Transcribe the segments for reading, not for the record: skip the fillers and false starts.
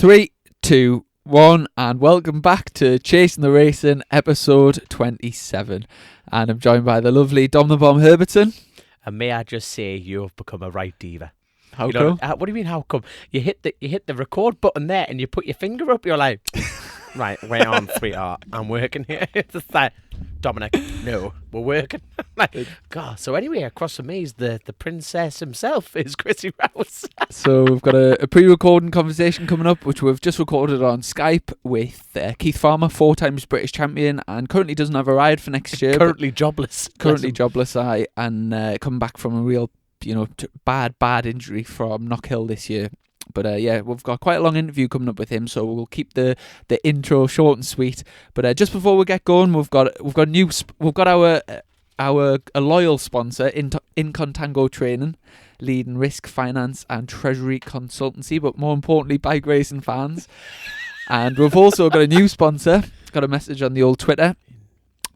3, 2, 1, and welcome back to Chasing the Racing, episode 27. And I'm joined by the lovely Dom the Bomb Herbertson. And may I just say, you have become a right diva. How come? What do you mean, how come? You hit the record button there and you put your finger up, you're like, right, wait on, sweetheart, I'm working here. It's just like, Dominic, no, we're working. Like, God, so anyway, across from me is the princess himself, is Chrissy Rouse. So we've got a pre-recording conversation coming up, which we've just recorded on Skype with Keith Farmer, 4 times British champion, and currently doesn't have a ride for next year. Currently jobless. And coming back from a real, bad injury from Knockhill this year. But we've got quite a long interview coming up with him, so we'll keep the intro short and sweet. But just before we get going, we've got our loyal sponsor, Incontango Training, leading risk, finance, and treasury consultancy, but more importantly, bike racing fans. And we've also got a new sponsor. Got a message on the old Twitter.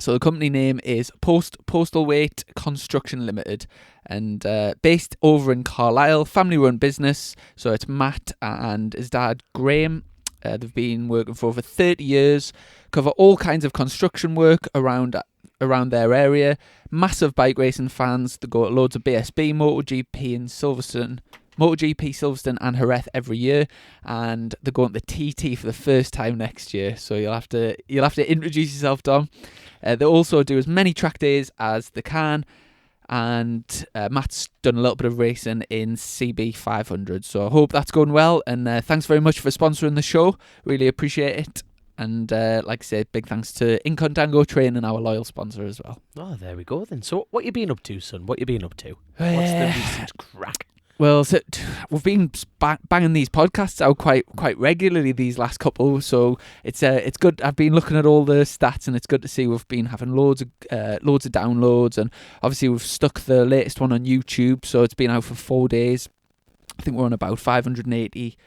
So the company name is Postal Weight Construction Limited, and based over in Carlisle, family-run business. So it's Matt and his dad Graham. They've been working for over 30 years, cover all kinds of construction work around their area. Massive bike racing fans. They go to loads of BSB, MotoGP in Silverstone. MotoGP, Silverstone and Jerez every year, and they're going to the TT for the first time next year. So you'll have to introduce yourself, Dom. They also do as many track days as they can, and Matt's done a little bit of racing in CB 500. So I hope that's going well, and thanks very much for sponsoring the show. Really appreciate it. And like I said, big thanks to Incontango Training, our loyal sponsor as well. Oh, there we go then. So what you been up to, son? What you been up to? What's the recent crack? Well, so we've been banging these podcasts out quite regularly these last couple, so it's good. I've been looking at all the stats, and it's good to see we've been having loads of downloads, and obviously we've stuck the latest one on YouTube, so it's been out for 4 days. I think we're on about 580.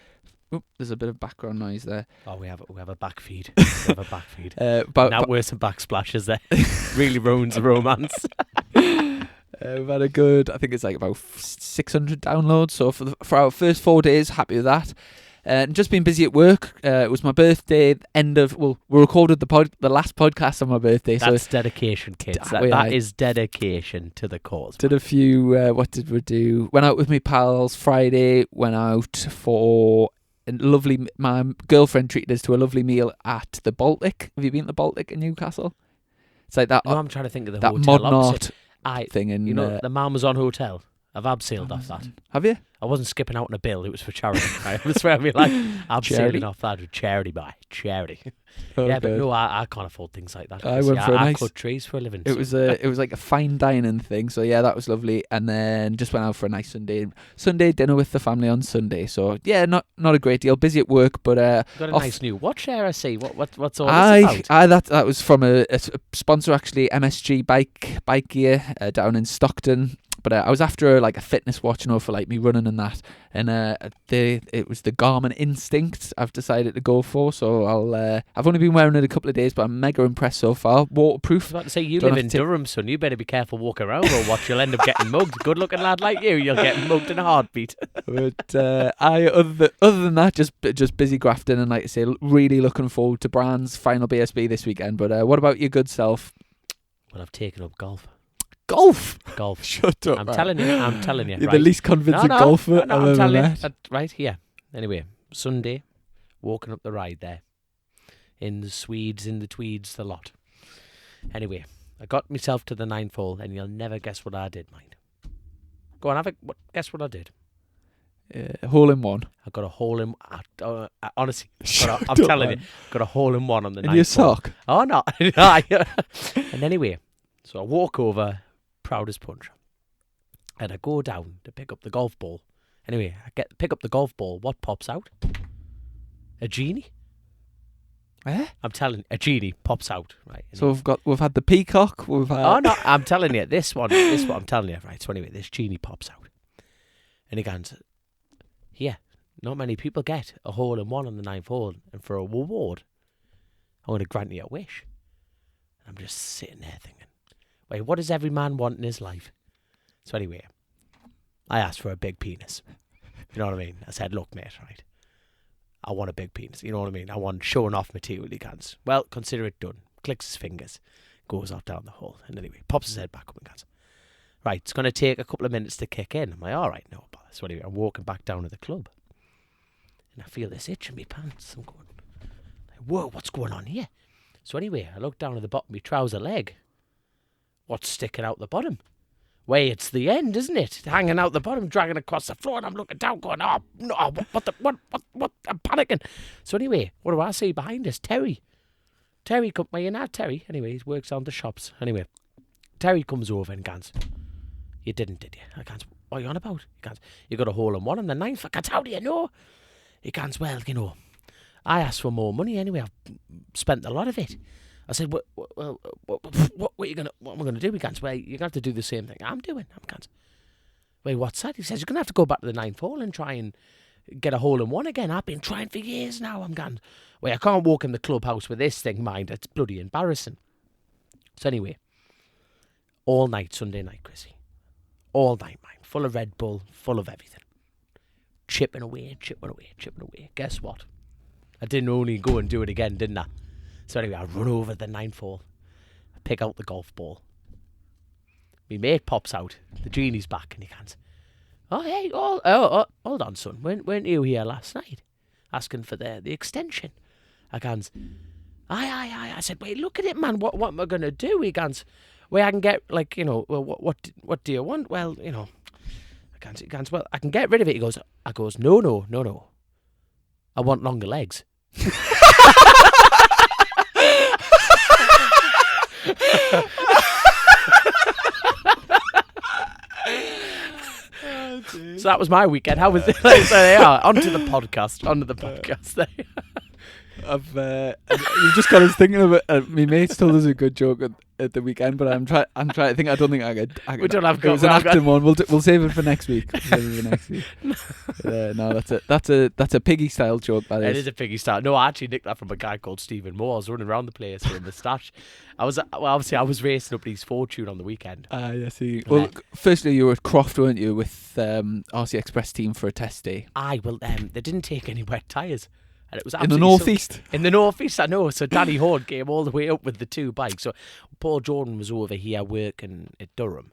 Oh, there's a bit of background noise there. Oh, we have a back feed. We have a back feed. Now worse than backsplashes there. Really ruins the romance. We've had a good, I think it's like about 600 downloads. So for our first 4 days, happy with that. And just been busy at work. It was my birthday. We recorded the last podcast on my birthday. That's dedication, kids. That is dedication to the cause. Did a few. What did we do? Went out with my pals Friday. Went out for my girlfriend treated us to a lovely meal at the Baltic. Have you been to the Baltic in Newcastle? It's like that. No, I'm trying to think of the that hotel modern art thing. In, the Malmaison Hotel. I've abseiled off that. Have you? I wasn't skipping out on a bill. It was for charity. Right? I swear to me, like, abseiling off that with charity, charity. Oh, yeah, good. but no, I can't afford things like that. I cut trees for a living. It was like a fine dining thing. So yeah, that was lovely. And then just went out for a nice Sunday dinner with the family on Sunday. So yeah, not a great deal. Busy at work, but got a nice new watch there. I see. What's all this about? That was from a sponsor actually, MSG bike gear down in Stockton. But I was after a fitness watch, for like me running and that, and it was the Garmin Instinct I've decided to go for. So I've only been wearing it a couple of days, but I'm mega impressed so far. Waterproof. I was about to say, you live in Durham, son. You better be careful walking around or watch. You'll end up getting mugged. Good looking lad like you'll get mugged in a heartbeat. But other than that, just busy grafting, and like I say, really looking forward to Brand's final BSB this weekend. But what about your good self? Well, I've taken up golf. Golf? Shut up. I'm telling you. You're right? The least convincing golfer no, I've I'm ever telling met. you. Right here. Anyway, Sunday, walking up the ride there. In the Swedes, in the Tweeds, the lot. Anyway, I got myself to the 9th hole, and you'll never guess what I did, mind. Go on, guess what I did. Hole in one. I got a hole in... honestly, I'm telling you, got a hole in one on the 9th hole. In your sock? Oh, no. And anyway, so I walk over... proud as punch. And I go down to pick up the golf ball. Anyway, pick up the golf ball. What pops out? A genie. I'm telling you, a genie pops out. Right. So we've had the peacock. Oh no, I'm telling you, this one I'm telling you. Right. So anyway, this genie pops out, and he goes, "Yeah, not many people get a hole in one on the 9th hole, and for a reward, I'm going to grant you a wish." And I'm just sitting there thinking, wait, what does every man want in his life? So anyway, I asked for a big penis. You know what I mean? I said, look, mate, right, I want a big penis. You know what I mean? I want showing off material he can. Well, consider it done. Clicks his fingers, goes out down the hole, and anyway, pops his head back up and goes, right, it's going to take a couple of minutes to kick in. I'm like, all right, no bother. So anyway, I'm walking back down to the club, and I feel this itch in my pants. I'm going, whoa, what's going on here? So anyway, I look down at the bottom of my trouser leg. What's sticking out the bottom? Well, it's the end, isn't it? Hanging out the bottom, dragging across the floor, and I'm looking down, going, oh, no, what, I'm panicking. So anyway, what do I see behind us? Terry. Terry, well, you're not Terry. Anyway, he works on the shops. Anyway, Terry comes over and goes, you didn't, did you? I goes, what are you on about? He goes, you got a hole in one on the 9th. I goes, how do you know? He goes, well, you know, I asked for more money anyway. I've spent a lot of it. I said, what am I going to do? He goes, well, you're going to have to do the same thing I'm doing. I'm going, wait, what's that? He says, you're going to have to go back to the 9th hole and try and get a hole in one again. I've been trying for years now. I'm going, well, I can't walk in the clubhouse with this thing, mind. It's bloody embarrassing. So anyway, all night, Sunday night, Chrissy. All night, mind. Full of Red Bull, full of everything. Chipping away. Guess what? I didn't only go and do it again, didn't I? So anyway, I run over the 9th hole. I pick out the golf ball. My mate pops out. The genie's back and he goes, oh, hey, hold on, son. Weren't you here last night asking for the extension? I goes, aye. I said, wait, look at it, man. What am I going to do? He goes, well, I can get, like, you know, well, what do you want? Well, you know, he goes, well, I can get rid of it. I goes, no. I want longer legs. So that was my weekend. How was it? So they are onto the podcast. You just got us thinking of it. My mate told us a good joke at the weekend, but I'm trying to think. I don't think I could. We don't have. It was an acting one. We'll save it for next week. No, that's a piggy style joke. It is a piggy style. No, I actually nicked that from a guy called Stephen Moore. I was running around the place with a moustache. I was racing up his fortune on the weekend. I see. Well, firstly, you were at Croft, weren't you, with RC Express team for a test day? They didn't take any wet tyres. And it was in the northeast. In the northeast, I know. So Danny Horn came all the way up with the 2 bikes. So Paul Jordan was over here working at Durham.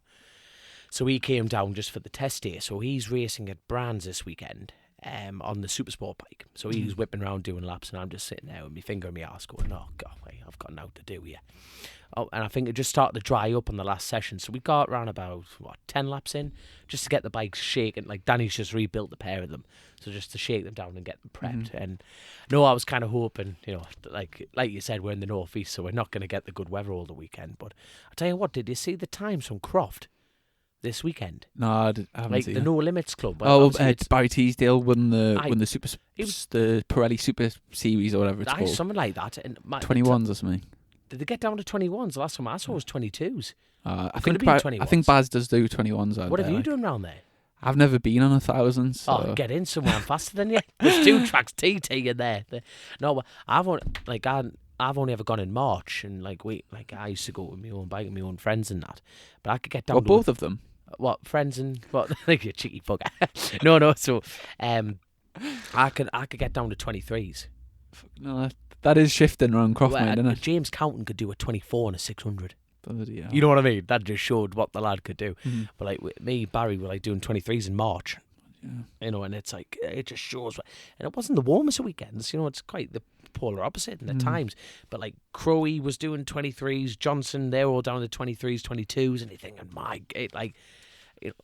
So he came down just for the test day. So he's racing at Brands this weekend on the Supersport bike. So he's whipping around doing laps, and I'm just sitting there with my finger in my arse going, oh, God, wait, I've got nothing to do here. Oh, and I think it just started to dry up on the last session. So we got around about, 10 laps in, just to get the bikes shaking. Like, Danny's just rebuilt the pair of them. So just to shake them down and get them prepped. And no, I was kind of hoping, you know, like you said, we're in the northeast, so we're not going to get the good weather all the weekend. But I'll tell you what, did you see the times from Croft this weekend? No, I haven't seen the it. No Limits Club. Well, Barry Teasdale won the the Pirelli Super Series or whatever it's called. Something like that. And 21s or something. Did they get down to 21s? The last time I saw was 22s. I think Baz does do 21s. What have you done around there? I've never been on 1,000. So. Oh, get in somewhere. I'm faster than you. There's 2 tracks TT in there. No, I've only ever gone in March, and I used to go with my own bike and my own friends and that. But I could get down. Well, both of them. What friends and what? Like you cheeky bugger. No. So, I could get down to 23s. No, that is shifting around Croft, isn't it? James Counton could do a 24 and a 600. Bloody hell. You know what I mean? That just showed what the lad could do. Mm-hmm. But like with me, Barry, were like doing 23s in March. Yeah. You know, and it's like, it just shows. And it wasn't the warmest of weekends. You know, it's quite the polar opposite in the times. But like Crowley was doing 23s, Johnson, they're all down to 23s, 22s, and you think,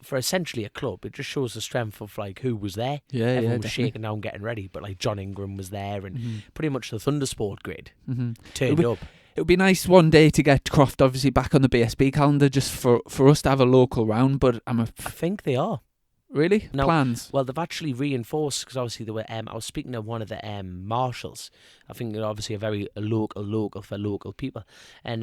for essentially a club, it just shows the strength of like who was there. Yeah, everyone was definitely. shaking down, getting ready. But like John Ingram was there, and pretty much the Thundersport grid Turned up. It would be nice one day to get Croft obviously back on the BSB calendar, just for us to have a local round. But I think they are. Really? No, plans? Well, they've actually reinforced, because obviously they were. I was speaking to one of the marshals. I think they're obviously a local for local people, and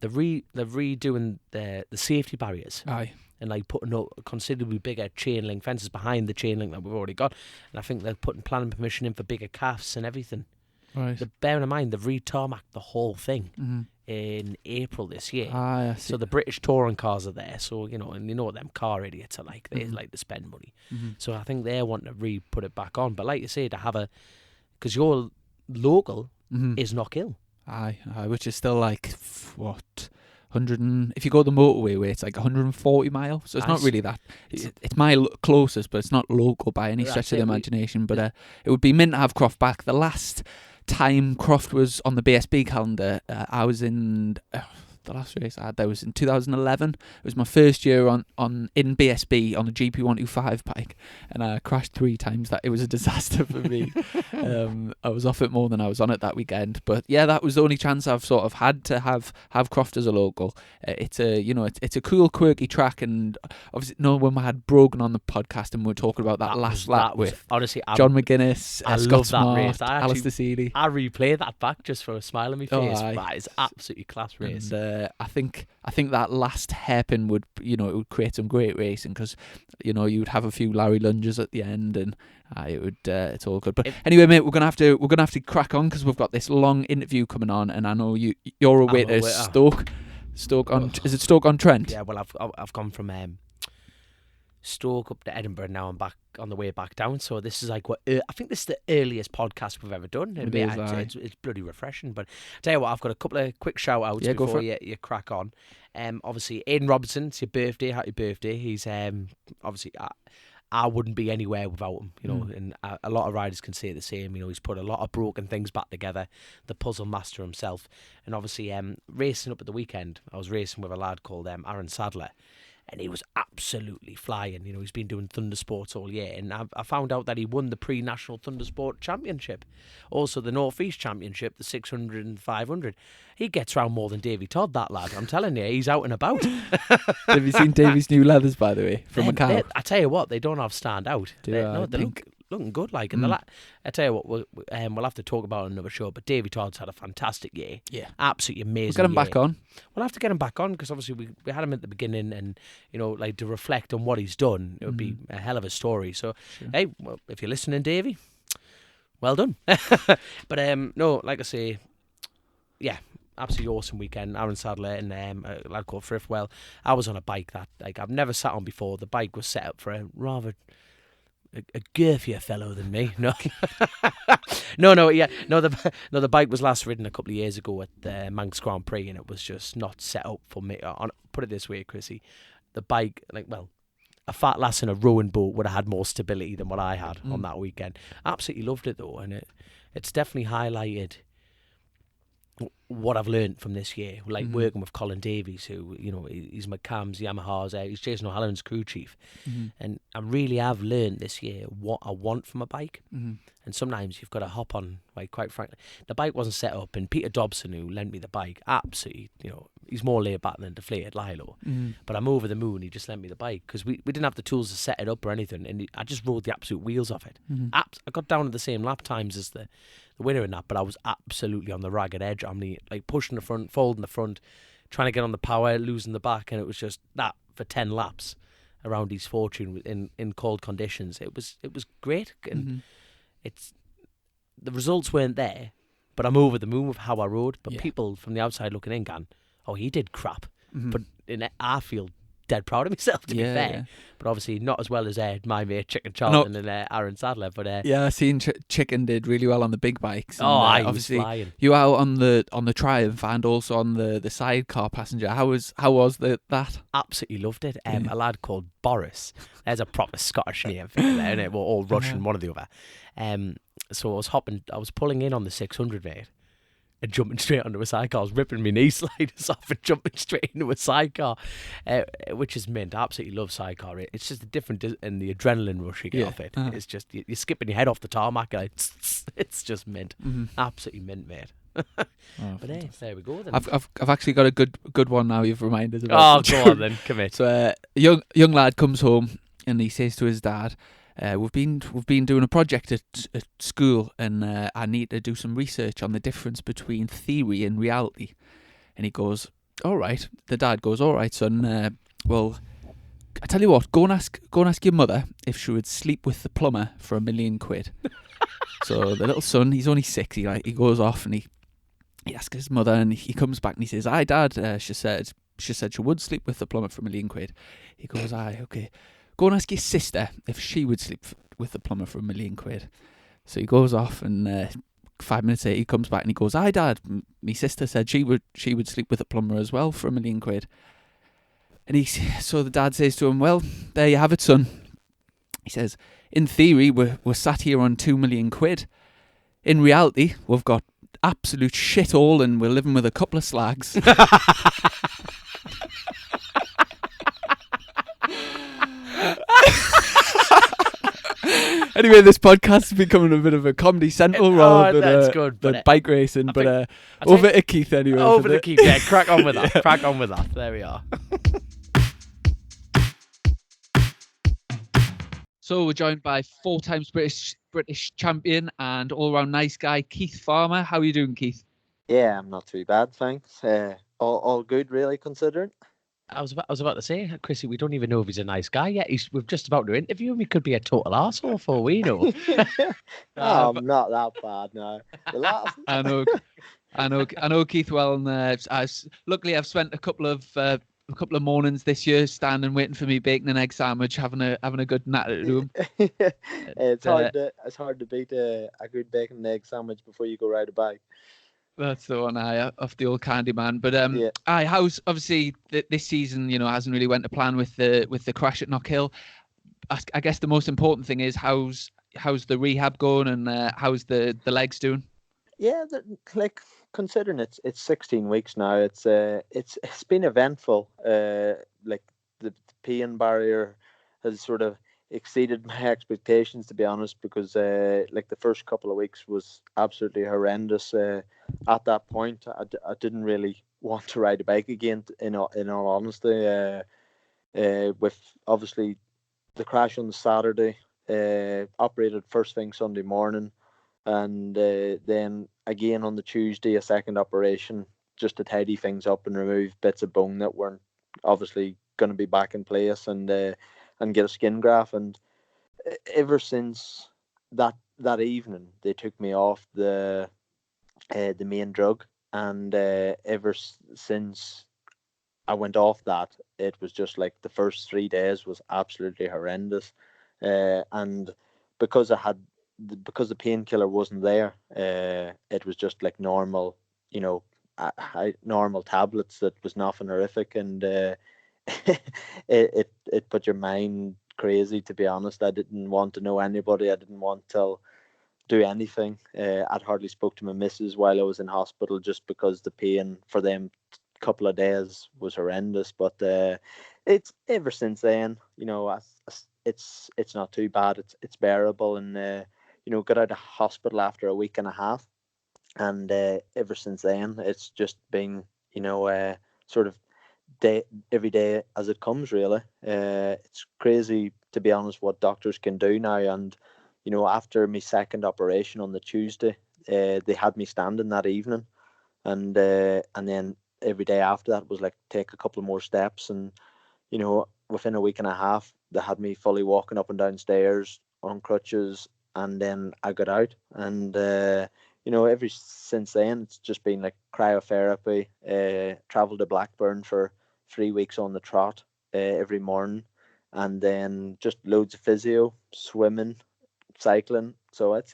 they're redoing the safety barriers. Aye. And like putting up considerably bigger chain link fences behind the chain link that we've already got. And I think they're putting planning permission in for bigger calves and everything. Right. Bearing in mind, they've re-tarmacked the whole thing in April this year. I see. So the British touring cars are there. So, you know, and you know what them car idiots are like. They like to spend money. So I think they want to put it back on. But like you say, to have because your local Mhm. is Knockhill. Aye, which is still like what 100 and, if you go the motorway way, it's like 140 miles. So it's not Nice. really that. It's my closest, but it's not local by any stretch That's of the it, imagination. But it would be mint to have Croft back. The last time Croft was on the BSB calendar, I was in. The last race I had there was in 2011. It was my first year in BSB on a GP125 bike, and I crashed 3 times. It was a disaster for me. I was off it more than I was on it that weekend. But yeah, that was the only chance I've sort of had to have Croft as a local. It's a cool, quirky track, and obviously, when we had Brogan on the podcast and we were talking about that last lap with honestly, John McGuinness, I Scott love Smart, that race. Alistair Seeley. I replay that back just for a smile on my face. aye. That is absolutely class race. And I think that last hairpin would, it would create some great racing, because you'd have a few Larry lunges at the end, and it would. It's all good. But anyway, mate, we're gonna have to crack on, because we've got this long interview coming on, and I know you're away to Stoke. Stoke on is it Stoke on Trent? Yeah, well, I've gone from Stoke up to Edinburgh now. I'm back on the way back down. So this is like I think this is the earliest podcast we've ever done. It's bloody refreshing. But I tell you what, I've got a couple of quick shout outs before you crack on. Obviously, Aidan Robertson, it's your birthday. Happy birthday. He's obviously. I wouldn't be anywhere without him, and a lot of riders can say the same. He's put a lot of broken things back together, the puzzle master himself. And obviously, racing up at the weekend, I was racing with a lad called Aaron Sadler, and he was absolutely flying. He's been doing Thundersports all year, and I found out that he won the pre-national Thundersport Championship, also the North East Championship, the 600 and 500. He gets round more than Davy Todd, that lad. I'm telling you, he's out and about. Have you seen Davy's new leathers, by the way, from Macau? I tell you what, they don't have stand out. They're looking good, like. And I tell you what, we'll have to talk about it on another show. But Davy Todd's had a fantastic year. Yeah, absolutely amazing. We'll get him back on. We'll have to get him back on, because obviously we had him at the beginning, and like, to reflect on what he's done, it would be a hell of a story. So hey, well, if you're listening, Davy, well done. But no, like I say, yeah. Absolutely awesome weekend. Aaron Sadler and a lad called Frith. I was on a bike that I've never sat on before. The bike was set up for a rather a girthier fellow than me. No, the bike was last ridden a couple of years ago at the Manx Grand Prix, and it was just not set up for me. Put it this way, Chrissy, the bike, a fat lass in a rowing boat would have had more stability than what I had on that weekend. Absolutely loved it though, and it's definitely highlighted what I've learned from this year, like working with Colin Davies, who he's McCam's, Yamaha's, he's Jason O'Halloran's crew chief, and I really have learned this year what I want from a bike. And sometimes you've got to hop on. Like, quite frankly, the bike wasn't set up, and Peter Dobson, who lent me the bike, absolutely, he's more laid back than deflated Lilo. But I'm over the moon. He just lent me the bike, because we didn't have the tools to set it up or anything, and I just rode the absolute wheels off it. I got down to the same lap times as the winner in that, but I was absolutely on the ragged edge. I'm pushing the front, folding the front, trying to get on the power, losing the back, and it was just that for 10 laps around East Fortune in cold conditions. It was great, and the results weren't there, but I'm over the moon with how I rode. But people from the outside looking in going, "Oh, he did crap," but I feel dead proud of myself, to be fair. But obviously not as well as my mate Chicken Charlton and Aaron Sadler. But I seen Chicken did really well on the big bikes. And, obviously flying. You were out on the Triumph and also on the sidecar passenger. How was that? Absolutely loved it. A lad called Boris. There's a proper Scottish name for there, isn't it? We're all Russian, one or the other. So I was pulling in on the 600, mate, and jumping straight onto a sidecar. I was ripping my knee sliders off and jumping straight into a sidecar, which is mint. I absolutely love sidecar. It's just a different and the adrenaline rush you get off it. It's just you're skipping your head off the tarmac. And it's just mint. Absolutely mint, mate. But there we go then. I've actually got a good one now. You've reminded us about. Oh, go on then, commit. So a young lad comes home and he says to his dad, we've been doing a project at school, and I need to do some research on the difference between theory and reality. And he goes, "All right." The dad goes, "All right, son. Well, I tell you what. Go and ask your mother if she would sleep with the plumber for £1 million." So the little son, he's only 6. He goes off and he asks his mother, and he comes back and he says, "Aye, Dad. She said she would sleep with the plumber for £1 million." He goes, "Aye, okay. Go and ask your sister if she would sleep with the plumber for £1 million." So he goes off, and 5 minutes later he comes back and he goes, "Hi, Dad. My sister said she would sleep with a plumber as well for £1,000,000." And so the dad says to him, "Well, there you have it, son." He says, "In theory, we're sat here on £2,000,000. In reality, we've got absolute shit all, and we're living with a couple of slags." Anyway, this podcast is becoming a bit of a Comedy Central rather than bike racing. But over to Keith anyway. Over to Keith, yeah. Crack on with that. Yeah. Crack on with that. There we are. So we're joined by 4 times British champion and all-round nice guy, Keith Farmer. How are you doing, Keith? Yeah, I'm not too bad, thanks. All good, really, considering. I was about to say, Chrissy, we don't even know if he's a nice guy yet. We're just about to interview him. He could be a total arsehole for all we know. I'm not that bad now. I know Keith well, and luckily I've spent a couple of mornings this year standing waiting for me bacon and egg sandwich, having a good natter to him. It's hard to beat a good bacon and egg sandwich before you go ride a bike. That's the one, off the old candy man. But yeah. How's obviously this season, hasn't really went to plan with the crash at Knockhill. I guess the most important thing is how's the rehab going, and how's the legs doing? Yeah, considering it's 16 weeks now, it's been eventful. Like the pain barrier has sort of exceeded my expectations, to be honest, because like the first couple of weeks was absolutely horrendous. At that point, I didn't really want to ride a bike again. In all honesty, with obviously the crash on the Saturday, operated first thing Sunday morning, and then again on the Tuesday a second operation just to tidy things up and remove bits of bone that weren't obviously going to be back in place, and get a skin graft. And ever since that evening, they took me off the main drug, and ever since I went off that, it was just like the first 3 days was absolutely horrendous, and because because the painkiller wasn't there, it was just like normal, normal tablets. That was nothing horrific, and it put your mind crazy, to be honest. I didn't want to know anybody. I didn't want to do anything. I'd hardly spoke to my missus while I was in hospital, just because the pain for them couple of days was horrendous. But it's ever since then, it's not too bad. It's bearable, and got out of hospital after a week and a half, and ever since then it's just been sort of every day as it comes, really. It's crazy, to be honest, what doctors can do now. And after my second operation on the Tuesday, they had me standing that evening, and then every day after that was like take a couple more steps, and within a week and a half they had me fully walking up and down stairs on crutches, and then I got out, and ever since then it's just been like cryotherapy. Traveled to Blackburn for 3 weeks on the trot every morning, and then just loads of physio, swimming, cycling. So it's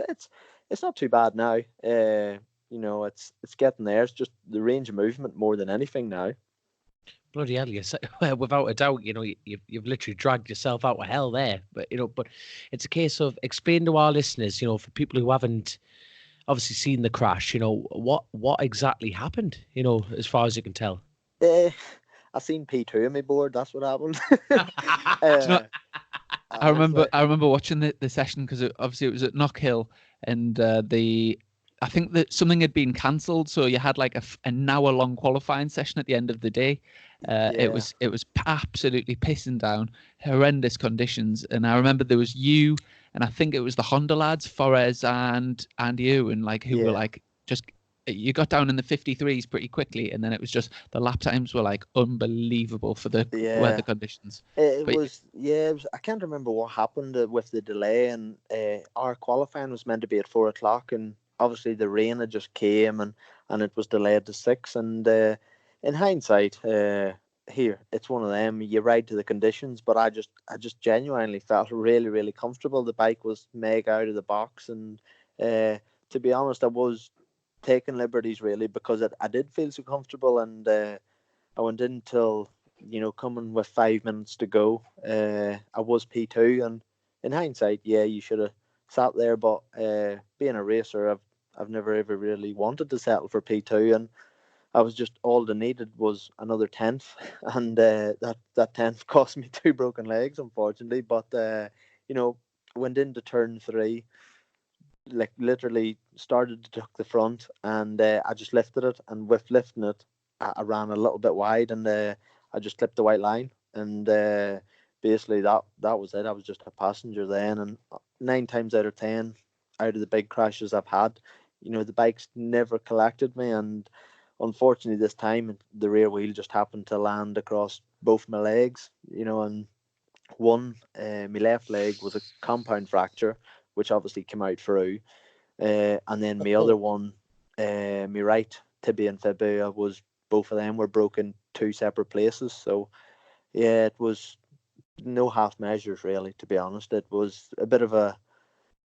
not too bad now. It's getting there. It's just the range of movement more than anything now. Bloody hell, yes. Without a doubt, you've literally dragged yourself out of hell there. But but it's a case of explain to our listeners, for people who haven't obviously seen the crash, what exactly happened, as far as you can tell. I seen P2 on my board. That's what happened. I remember watching the session, because obviously it was at Knockhill, and I think that something had been cancelled, so you had like an hour-long qualifying session at the end of the day. It was absolutely pissing down, horrendous conditions, and I remember there was you, and I think it was the Honda lads, Forres and you, and were like just. You got down in the 53s pretty quickly, and then it was just the lap times were like unbelievable for the weather conditions. It was. I can't remember what happened with the delay, and our qualifying was meant to be at 4:00, and obviously the rain had just came, and it was delayed to 6. And in hindsight, here it's one of them. You ride to the conditions, but I just genuinely felt really, really comfortable. The bike was mega out of the box, and To be honest, I was taking liberties really because I did feel so comfortable, and I went in till coming with 5 minutes to go. I was P2, and in hindsight, yeah, you should have sat there. But being a racer, I've never ever really wanted to settle for P2, and I was just all they needed was another tenth, and that tenth cost me two broken legs, unfortunately. But you know, went into turn three, like literally started to tuck the front, and I just lifted it, and with lifting it, I ran a little bit wide, and I just clipped the white line, and basically that was it. I was just a passenger then, and 9 times out of 10, out of the big crashes I've had, the bikes never collected me, and unfortunately this time the rear wheel just happened to land across both my legs, and one, my left leg was a compound fracture, which obviously came out through, and then my other one, my right tibia and fibula, was both of them were broken two separate places. So yeah, it was no half measures really. To be honest, it was a bit of a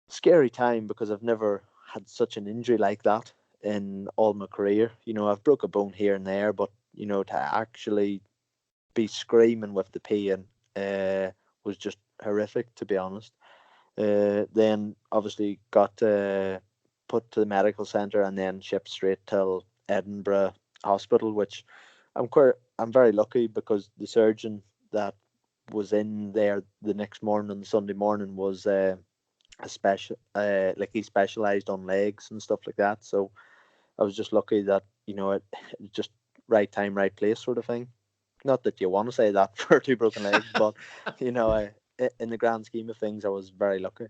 scary time because I've never had such an injury like that in all my career. I've broke a bone here and there, but to actually be screaming with the pain was just horrific, to be honest. Then obviously got put to the medical centre and then shipped straight till Edinburgh Hospital, which I'm very lucky because the surgeon that was in there the next morning, Sunday morning, was a special, like he specialised on legs and stuff like that. So I was just lucky that it just right time, right place sort of thing. Not that you want to say that for two broken legs, but in the grand scheme of things, I was very lucky.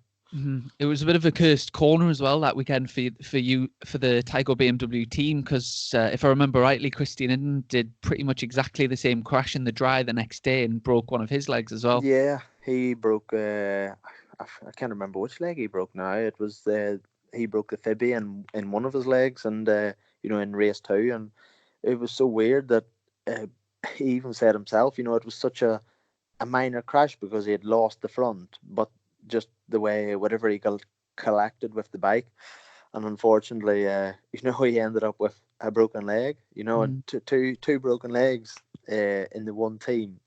It was a bit of a cursed corner as well that weekend for you for the Tyco BMW team, because if I remember rightly, Chrissy and Dom did pretty much exactly the same crash in the dry the next day and broke one of his legs as well. Yeah, he broke. I can't remember which leg he broke now. It was he broke the fibia in one of his legs, and in race two, and it was so weird that he even said himself, it was such a minor crash because he had lost the front, but just the way whatever he got collected with the bike, and unfortunately, he ended up with a broken leg. And two broken legs in the one team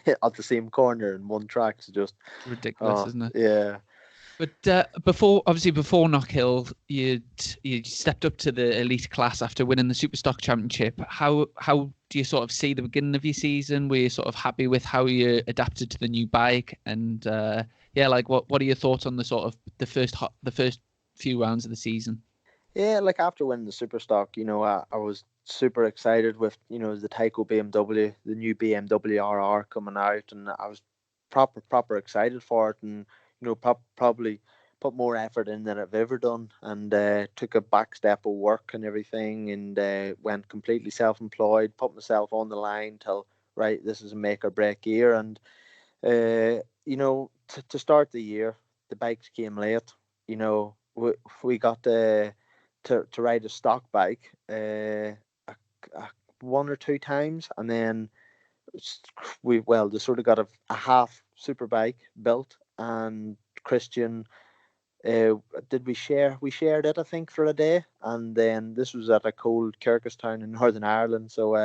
at the same corner in one track is just ridiculous, isn't it? Yeah. But before Knockhill, you stepped up to the elite class after winning the Superstock Championship. How do you sort of see the beginning of your season? Were you sort of happy with how you adapted to the new bike? And what are your thoughts on the sort of the first few rounds of the season? Yeah, like after winning the Superstock, I was super excited with the Tyco BMW, the new BMW RR coming out, and I was proper excited for it, and probably put more effort in than I've ever done, and took a back step of work and everything, and went completely self-employed, put myself on the line till right, this is a make or break year, and to start the year, the bikes came late. We got to ride a stock bike one or two times, and then they sort of got a half super bike built, and Christian, did we shared it, I think, for a day, and then this was at a cold Kyrgyzstan in Northern Ireland, so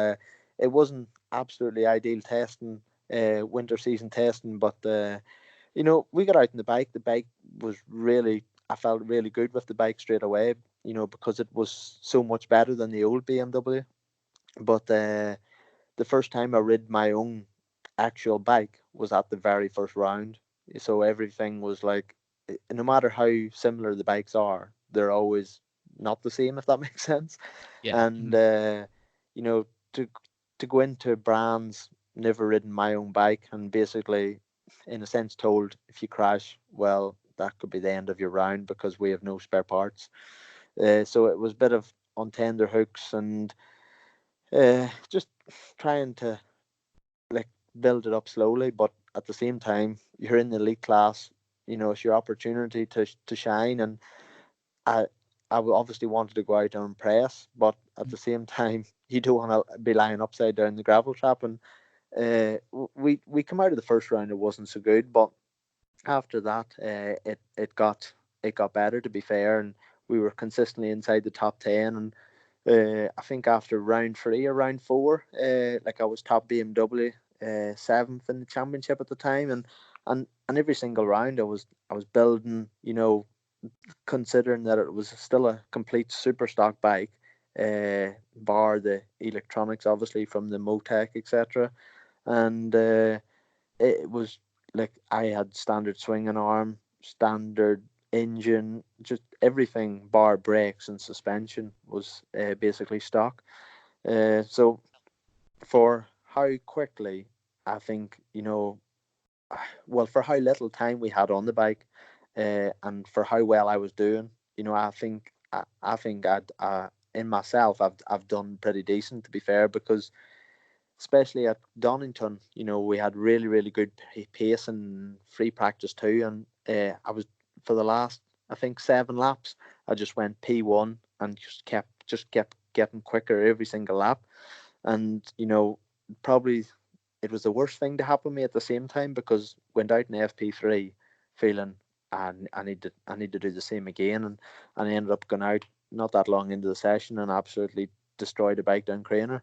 it wasn't absolutely ideal testing, winter season testing, but we got out on the bike was really, I felt really good with the bike straight away, because it was so much better than the old BMW. But the first time I rid my own actual bike was at the very first round. So everything was like, no matter how similar the bikes are, they're always not the same, if that makes sense. Yeah. And to go into brands, never ridden my own bike, and basically, in a sense, told if you crash, well, that could be the end of your round because we have no spare parts. So it was a bit of on tender hooks, and just trying to like build it up slowly, but at the same time, you're in the elite class. It's your opportunity to shine, and I obviously wanted to go out and impress, but at the same time, you don't want to be lying upside down the gravel trap. And we come out of the first round, it wasn't so good, but after that, it got better, to be fair, and we were consistently inside the top 10. And I think after round 3 or round 4, like I was top BMW, 7th in the championship at the time, and every single round I was building, considering that it was still a complete super stock bike, bar the electronics obviously from the Motec, etc. And it was like I had standard swinging arm, standard engine, just everything bar brakes and suspension was basically stock. So for how quickly, I think, well, for how little time we had on the bike, and for how well I was doing, I think in myself I've done pretty decent, to be fair, because especially at Donington, we had really, really good pace and free practice too. And I was, for the last, I think, 7 laps, I just went P1 and just kept getting quicker every single lap. And probably it was the worst thing to happen to me at the same time, because went out in FP3 feeling I need to do the same again, and I ended up going out not that long into the session and absolutely destroyed a bike down Craner.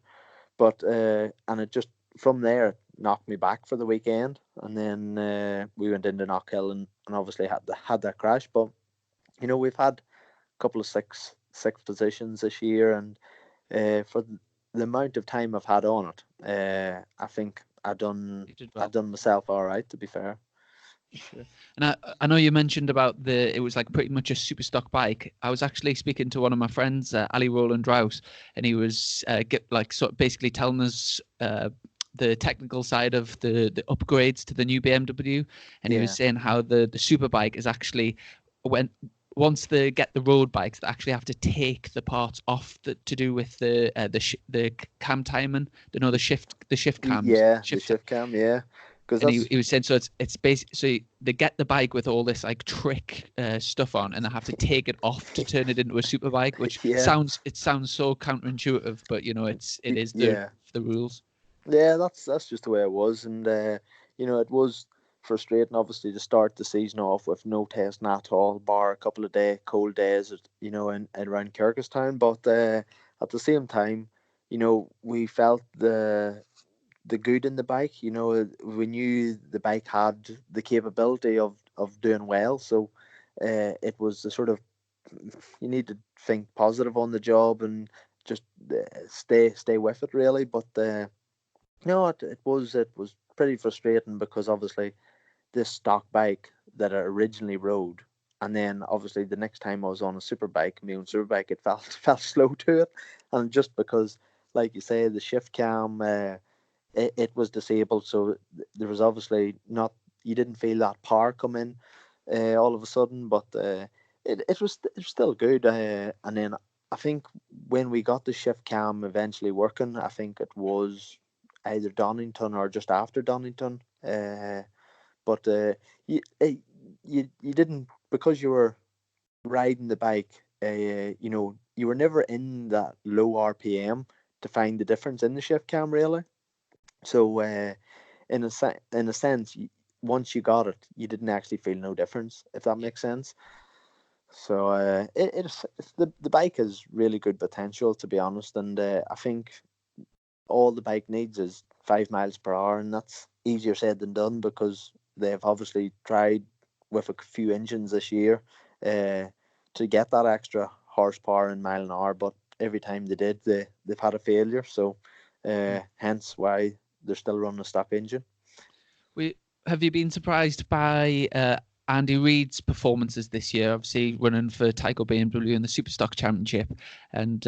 But and it just, from there, it knocked me back for the weekend, and then we went into Knockhill and obviously had that crash. But we've had a couple of six positions this year, and for the amount of time I've had on it, I think You did well. I done myself all right, to be fair. Sure. And I know you mentioned about it was like pretty much a super stock bike. I was actually speaking to one of my friends, Ali Roland Rouse, and he was basically telling us the technical side of the upgrades to the new BMW, and he was Yeah. saying how the super bike is actually, once they get the road bikes, they actually have to take the parts off to do with the cam timing, the shift cams, Yeah, the shift cam, yeah. Because and that's he was saying, so it's basically, so they get the bike with all this like trick stuff on, and they have to take it off to turn it into a super bike, which yeah, sounds so counterintuitive, but it is yeah. the rules. Yeah, that's just the way it was. And it was frustrating, obviously, to start the season off with no testing at all, bar a couple of cold days, in around Kyrgyzstan. But at the same time, we felt the good in the bike. We knew the bike had the capability of doing well. So it was the sort of, you need to think positive on the job and just stay with it, really. But no, it was pretty frustrating, because obviously this stock bike that I originally rode, and then obviously the next time I was on a super bike, my own super bike, it felt felt slow to it, and just because, like you say, the shift cam, it was disabled, so there was obviously not, you didn't feel that power come in all of a sudden, but it was still good, and then I think when we got the shift cam eventually working, I think it was either Donington or just after Donington. But you didn't, because you were riding the bike. You were never in that low RPM to find the difference in the shift cam, really. So in a sense, once you got it, you didn't actually feel no difference, if that makes sense. So it's the bike has really good potential, to be honest, and I think all the bike needs is 5 miles per hour, and that's easier said than done, because they've obviously tried with a few engines this year uh, to get that extra horsepower and mile an hour, but every time they did, they've had a failure. So hence why they're still running a stock engine. Have you been surprised by Andy Reid's performances this year? Obviously, running for Tyco BMW in the Superstock Championship, and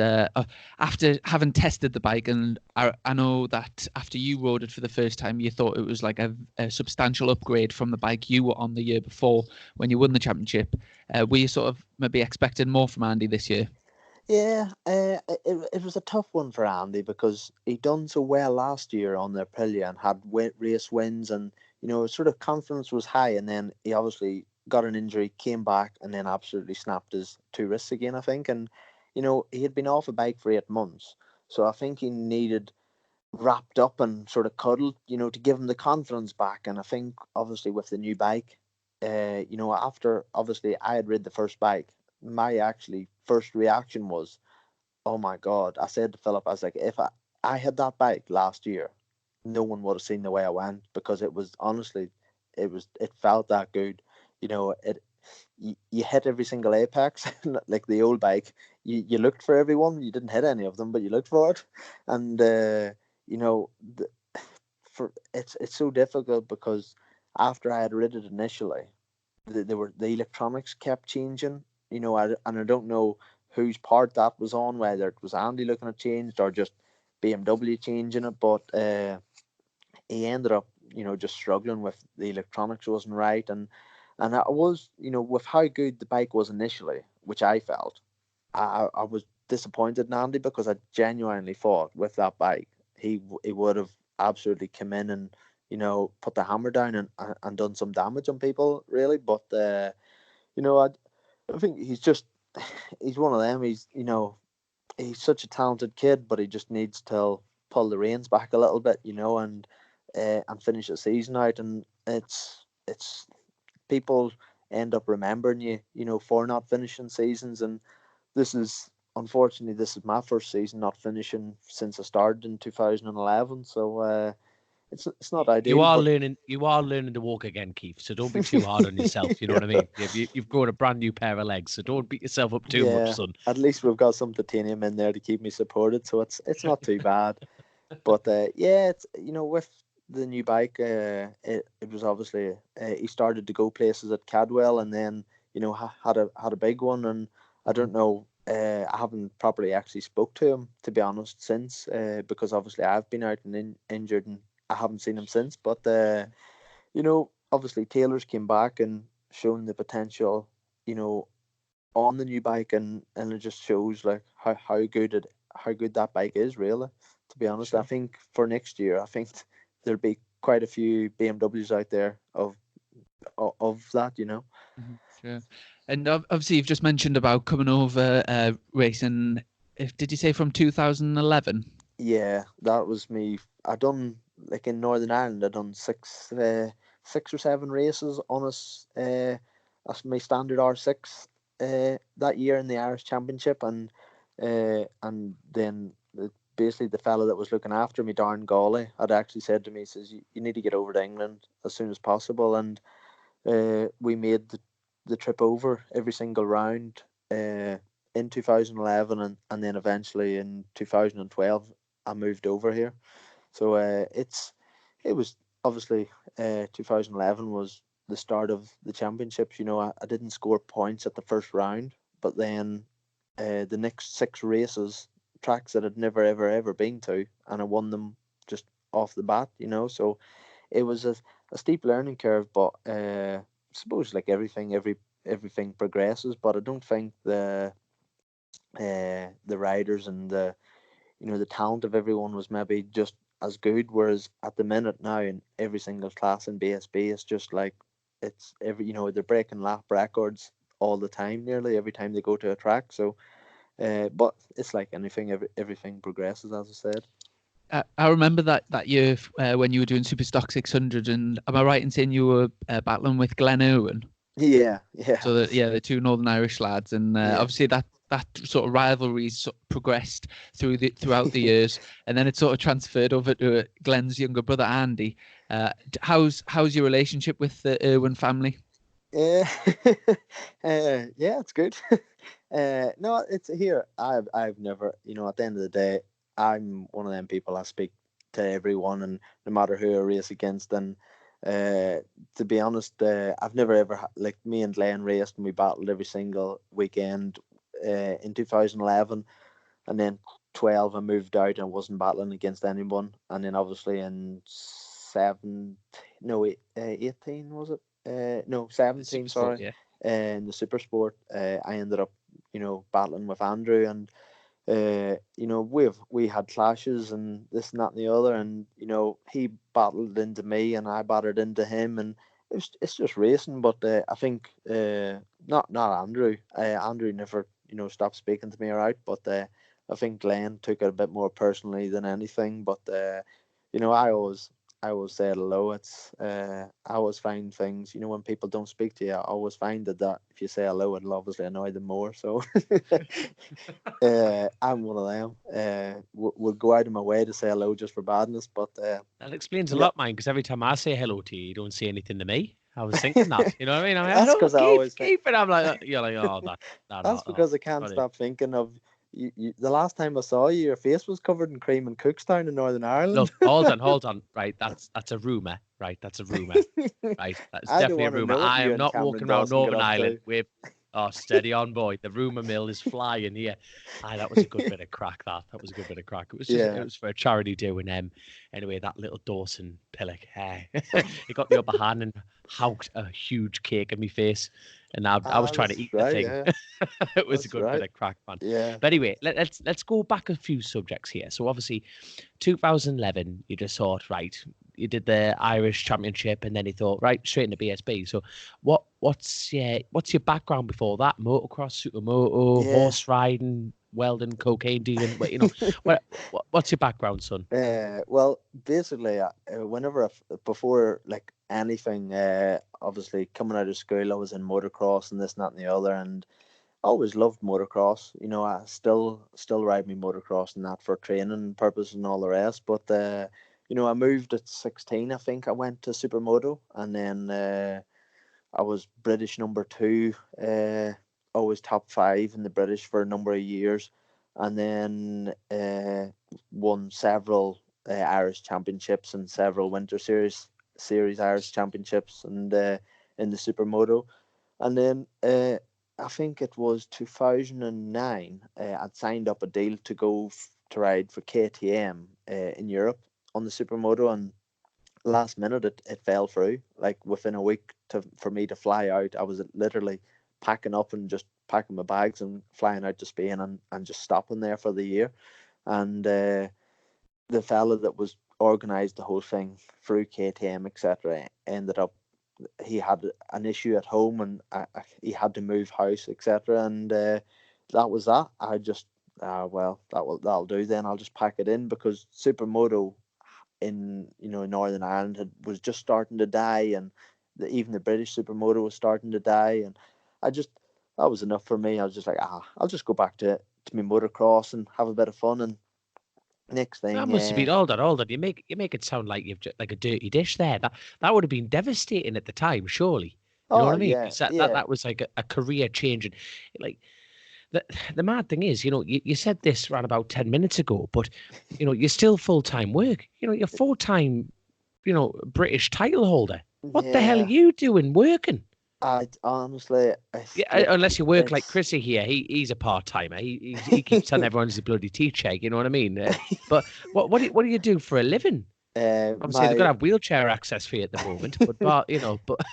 after having tested the bike, and I know that after you rode it for the first time, you thought it was like a substantial upgrade from the bike you were on the year before when you won the championship. Were you sort of maybe expecting more from Andy this year? Yeah, it was a tough one for Andy, because he done so well last year on the Aprilia and had race wins, and sort of confidence was high. And then he obviously got an injury, came back, and then absolutely snapped his two wrists again, I think. And he had been off a bike for 8 months, so I think he needed wrapped up and sort of cuddled, to give him the confidence back. And I think obviously with the new bike, after obviously I had rid the first bike, my actually first reaction was, oh my God. I said to Philip, I was like, if I had that bike last year, no one would have seen the way I went, because it was honestly, it felt that good. You know, you hit every single apex. Like the old bike, you looked for everyone. You didn't hit any of them, but you looked for it. And you know, for it's so difficult, because after I had rid it initially, the electronics kept changing. You know, and I don't know whose part that was on, whether it was Andy looking at changed or just BMW changing it. But he ended up, you know, just struggling with the electronics wasn't right. And I was, you know, with how good the bike was initially, which I felt, I was disappointed in Andy, because I genuinely thought with that bike he would have absolutely come in and, you know, put the hammer down and done some damage on people really. But you know, I think he's one of them. He's, you know, he's such a talented kid, but he just needs to pull the reins back a little bit, you know, and finish the season out. And it's people end up remembering you, you know, for not finishing seasons. And this is, unfortunately, this is my first season not finishing since I started in 2011. So it's not You ideal, are but learning. You are learning to walk again, Keith. So don't be too hard on yourself. You know what I mean? You've grown a brand new pair of legs, so don't beat yourself up too much, yeah, son. at least we've got some titanium in there to keep me supported, so it's not too bad. But yeah, it's, you know, with the new bike, it was obviously he started to go places at Cadwell, and then, you know, had a big one. And I don't know, I haven't properly actually spoke to him, to be honest, since, because obviously I've been out and injured, and I haven't seen him since. But you know, obviously Taylor's came back and shown the potential, you know, on the new bike, and it just shows like how good that bike is really. To be honest, I Sure. think for next year, I think there'll be quite a few BMWs out there of that, you know. Sure. And obviously, you've just mentioned about coming over racing. If did you say from 2011? Yeah, that was me. I done, like in Northern Ireland, I done six or seven races on as my standard R6 that year in the Irish Championship. And then basically the fella that was looking after me, Darren Gawley, had actually said to me, he says, you need to get over to England as soon as possible. And we made the trip over every single round in 2011, and then eventually in 2012 I moved over here. So it was obviously 2011 was the start of the championships. You know, I didn't score points at the first round, but then the next six races, tracks that I'd never ever been to, and I won them just off the bat. You know, so it was a steep learning curve. But I suppose like everything progresses. But I don't think the riders and the, you know, the talent of everyone was maybe just as good. Whereas at the minute now, in every single class in BSB, it's just like, it's every, you know, they're breaking lap records all the time, nearly every time they go to a track. So but it's like anything, everything progresses, as I said. I remember that year when you were doing Super Stock 600, and am I right in saying you were battling with Glenn Irwin? Yeah, yeah, So the two Northern Irish lads, and yeah. obviously that sort of rivalry progressed throughout the years, and then it sort of transferred over to Glenn's younger brother Andy. How's your relationship with the Irwin family? Uh, yeah, it's good. No, it's here. I've never, you know, at the end of the day, I'm one of them people. I speak to everyone, and no matter who I race against. And to be honest, I've never ever like, me and Glenn raced, and we battled every single weekend in 2011, and then 12 I moved out and wasn't battling against anyone. And then obviously in 18 was it? No, The 17, Super Sport, sorry. yeah. In the Super Sport, I ended up, you know, battling with Andrew. And you know, we had clashes and this and that and the other. And you know, he battled into me and I battled into him. And it's just racing. But I think not Andrew. Andrew never, you know, stopped speaking to me or out. But I think Glenn took it a bit more personally than anything. But you know, I always I always say hello. It's I always find things, when people don't speak to you, I always find that if you say hello, it'll obviously annoy them more. So I'm one of them. Would go out of my way to say hello just for badness, but That explains a no, lot, mine, because every time I say hello to you, you don't say anything to me. I was thinking that. You know what I mean? I'm like, that's hello, because I always think. keep it. I'm like, you're like, oh, that, That's oh, because I can't sorry. stop thinking of you. The last time I saw you, your face was covered in cream in Cookstown in Northern Ireland. Look, hold on. Right, that's a rumor. Right, that's a rumor. Right, that's I don't definitely a want to rumor. know what I you am and not Cameron walking around Dawson get Northern up Ireland to. with, oh, steady on, boy. The rumor mill is flying here. Aye, that was a good bit of crack. That was a good bit of crack. It Yeah. was for a charity doing anyway, that little Dawson Pillock, he got the upper hand and howked a huge cake in my face, and I was trying to That's eat the right. thing. Yeah, It was a that's good bit right. of crack, man. Yeah. But anyway, let's go back a few subjects here. So obviously, 2011, you just thought, right, you did the Irish Championship, and then you thought, right, straight into BSB. So what's your background before that? Motocross, supermoto, Yeah. horse riding, welding, cocaine dealing. What's your background, son? Well, basically, whenever before like anything, obviously coming out of school, I was in motocross and this, and that, and the other, and I always loved motocross. I still ride my motocross and that for training purposes and all the rest. But I moved at 16. I think I went to supermoto, and then I was British number two. Always top five in the British for a number of years, and then won several Irish championships and several Winter Series Irish championships, and in the supermoto. And then I think it was 2009. I'd signed up a deal to go to ride for KTM in Europe on the supermoto, and last minute it fell through. Like within a week for me to fly out, I was literally packing up and just packing my bags and flying out to Spain, and just stopping there for the year. And the fella that was organised the whole thing through KTM, etc., ended up, he had an issue at home, and he had to move house, etc. And that was that. I just well, that'll do then. I'll just pack it in, because supermoto in Northern Ireland was just starting to die, and even the British supermoto was starting to die, and I just that was enough for me. I was just like, I'll just go back to my motocross and have a bit of fun. And next That thing, must have been hold on. You make it sound like you've just, like a dirty dish there. That would have been devastating at the time, surely. You know oh what I mean? yeah, 'Cause yeah, that was like a career changing. Like the mad thing is, you said this around about 10 minutes ago, but you're still full time work. You're full time, British title holder. What the hell are yeah. you doing working? I honestly, Yeah, like, unless you work like it's Chrissy here, he's a part timer. He keeps telling everyone he's a bloody teacher. You know what I mean? But what do you do for a living? Obviously, they've got my to have wheelchair access for you at the moment. But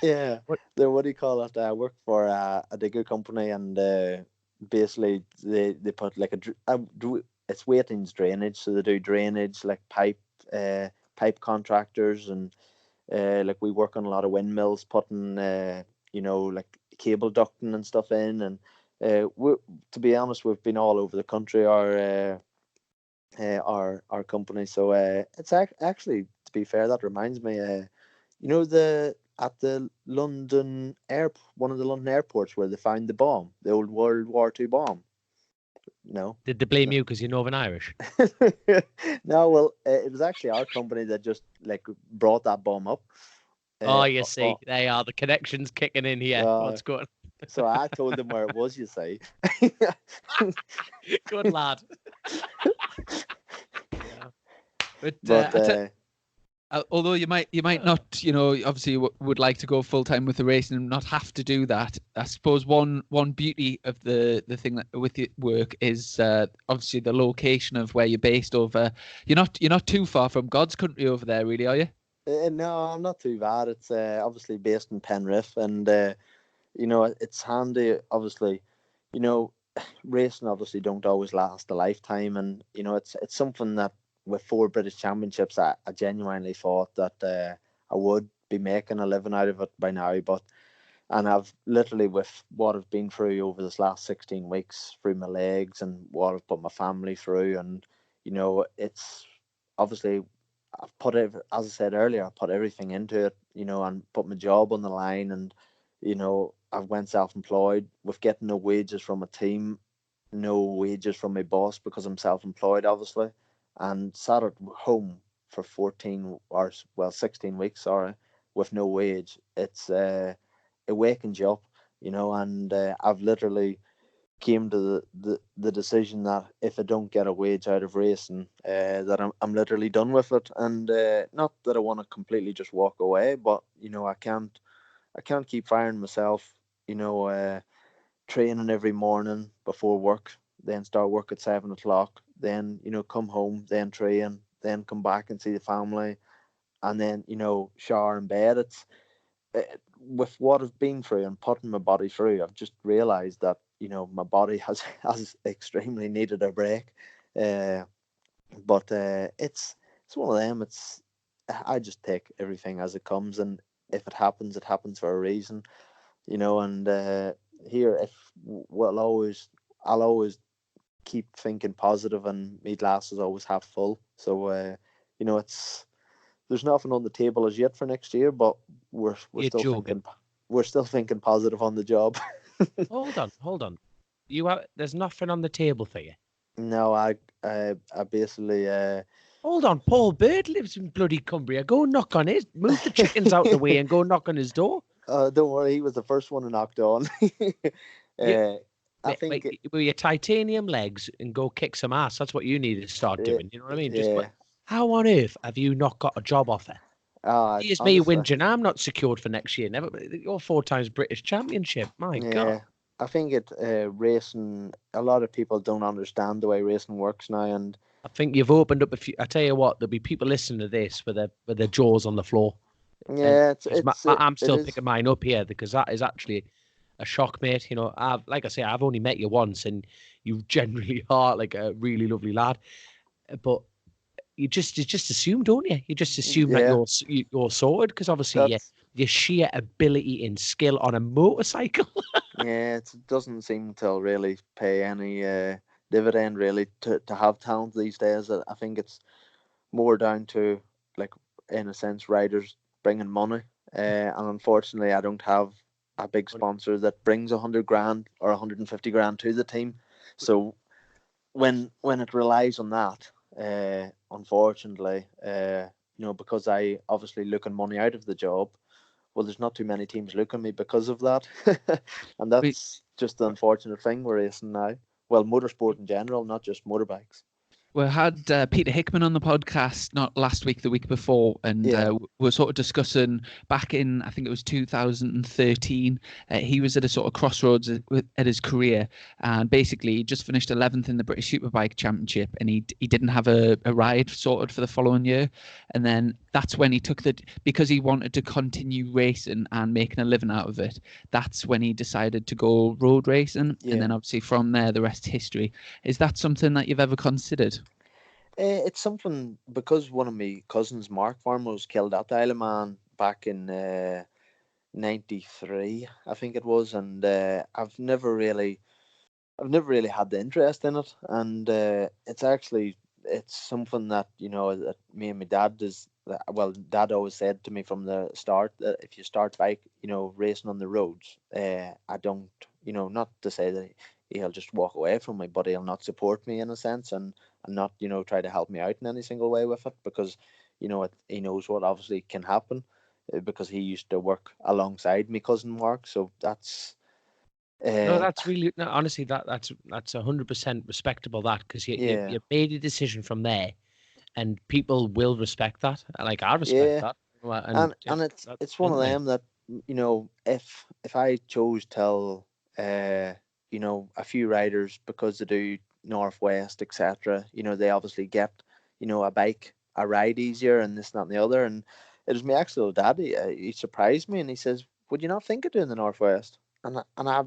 yeah. what? The what do you call it? I work for a digger company, and basically they put like it's Waitings drainage, so they do drainage, like pipe contractors, and like we work on a lot of windmills, putting like cable ducting and stuff in. And to be honest, we've been all over the country, our company. So it's actually, to be fair, that reminds me, the at the London one of the London airports where they found the bomb, the old World War II bomb. No, Did they blame no, you because you're Northern Irish? no. Well, it was actually our company that just like brought that bomb up. Oh, Uh, you o- o- see, they are the connections kicking in here. uh, What's good? so I told them where it was. You see, Good lad. Yeah. But but although you might not, obviously would like to go full time with the racing and not have to do that. I suppose one beauty of the thing that with your work is obviously the location of where you're based over. You're not too far from God's country over there, really, are you? no, I'm not too bad. It's obviously based in Penrith, and it's handy. Obviously, you know, racing obviously don't always last a lifetime, and it's something that with 4 British championships, I genuinely thought that I would be making a living out of it by now. And I've literally, with what I've been through over this last 16 weeks, through my legs, and what I've put my family through, and it's obviously, I've put it, as I said earlier, I put everything into it, and put my job on the line, and I've went self-employed with getting no wages from a team, no wages from my boss because I'm self-employed, obviously, and sat at home for 14 hours, well, 16 weeks, sorry, with no wage. It wakens you up, and I've literally came to the decision that if I don't get a wage out of racing, that I'm literally done with it. And not that I want to completely just walk away, but I can't keep firing myself. Training every morning before work, then start work at 7 o'clock, then come home, then train, then come back and see the family, and then shower in bed. With what I've been through and putting my body through, I've just realised that my body has extremely needed a break. Uh, but it's one of them. I just take everything as it comes, and if it happens for a reason. And here, if well, I'll always keep thinking positive, and my glasses always half full. So it's there's nothing on the table as yet for next year, but we're You're still joking. thinking positive on the job. Hold on. There's nothing on the table for you. No, I basically Hold on, Paul Bird lives in bloody Cumbria. Go knock on his, move the chickens out the way and go knock on his door. don't worry, he was the first one who knocked on. You, I think with your titanium legs and go kick some ass. That's what you need to start doing. You know what I mean? yeah. How on earth have you not got a job offer? Here's me Honestly, whinging. I'm not secured for next year. Never. You're 4 times British championship. My God. yeah. I think racing. A lot of people don't understand the way racing works now, and I think you've opened up a few. I tell you what, there'll be people listening to this with their jaws on the floor. And yeah, 'cause I'm it still is. picking mine up here because that is actually a shock, mate. Like I say, I've only met you once, and you generally are like a really lovely lad. But you just assume, don't you? You just assume that Yeah, you're sorted because obviously that's your sheer ability and skill on a motorcycle. yeah. It doesn't seem to really pay any dividend really to have talent these days. I think it's more down to, like, in a sense, riders bringing money. And unfortunately, I don't have a big sponsor that brings 100 grand or 150 grand to the team. So when it relies on that, unfortunately, because I obviously looking money out of the job, well, there's not too many teams looking me because of that, and We, that's just the unfortunate thing we're racing now. Well, motorsport in general, not just motorbikes. we had Peter Hickman on the podcast not last week, the week before, and Yeah. we're sort of discussing back in, I think it was 2013. He was at a sort of crossroads at his career, and basically he just finished 11th in the British Superbike Championship, and he didn't have a ride sorted for the following year, and then that's when he took because he wanted to continue racing and making a living out of it. That's when he decided to go road racing, and then obviously from there the rest history. Is that something that you've ever considered? It's something, because one of my cousins, Mark Farmer, was killed at the Isle of Man back in '93, I think it was, and I've never really had the interest in it, and it's something that that me and my dad Dad always said to me from the start that if you start bike racing on the roads, I don't, not to say that he'll just walk away from me, but he'll not support me in a sense, and not try to help me out in any single way with it, because he knows what obviously can happen, because he used to work alongside me cousin Mark, so that's No, uh that's really no, honestly that's 100% respectable. That because yeah. you made a decision from there, and people will respect that. Like I respect Yeah, that, and it's that's it's one of brilliant, mate. them that if I chose to a few riders, because they do Northwest, etc. They obviously get a bike, a ride easier, and this, that, and the other. And it was my actual daddy. He surprised me, and he says, "Would you not think of doing the Northwest?" And I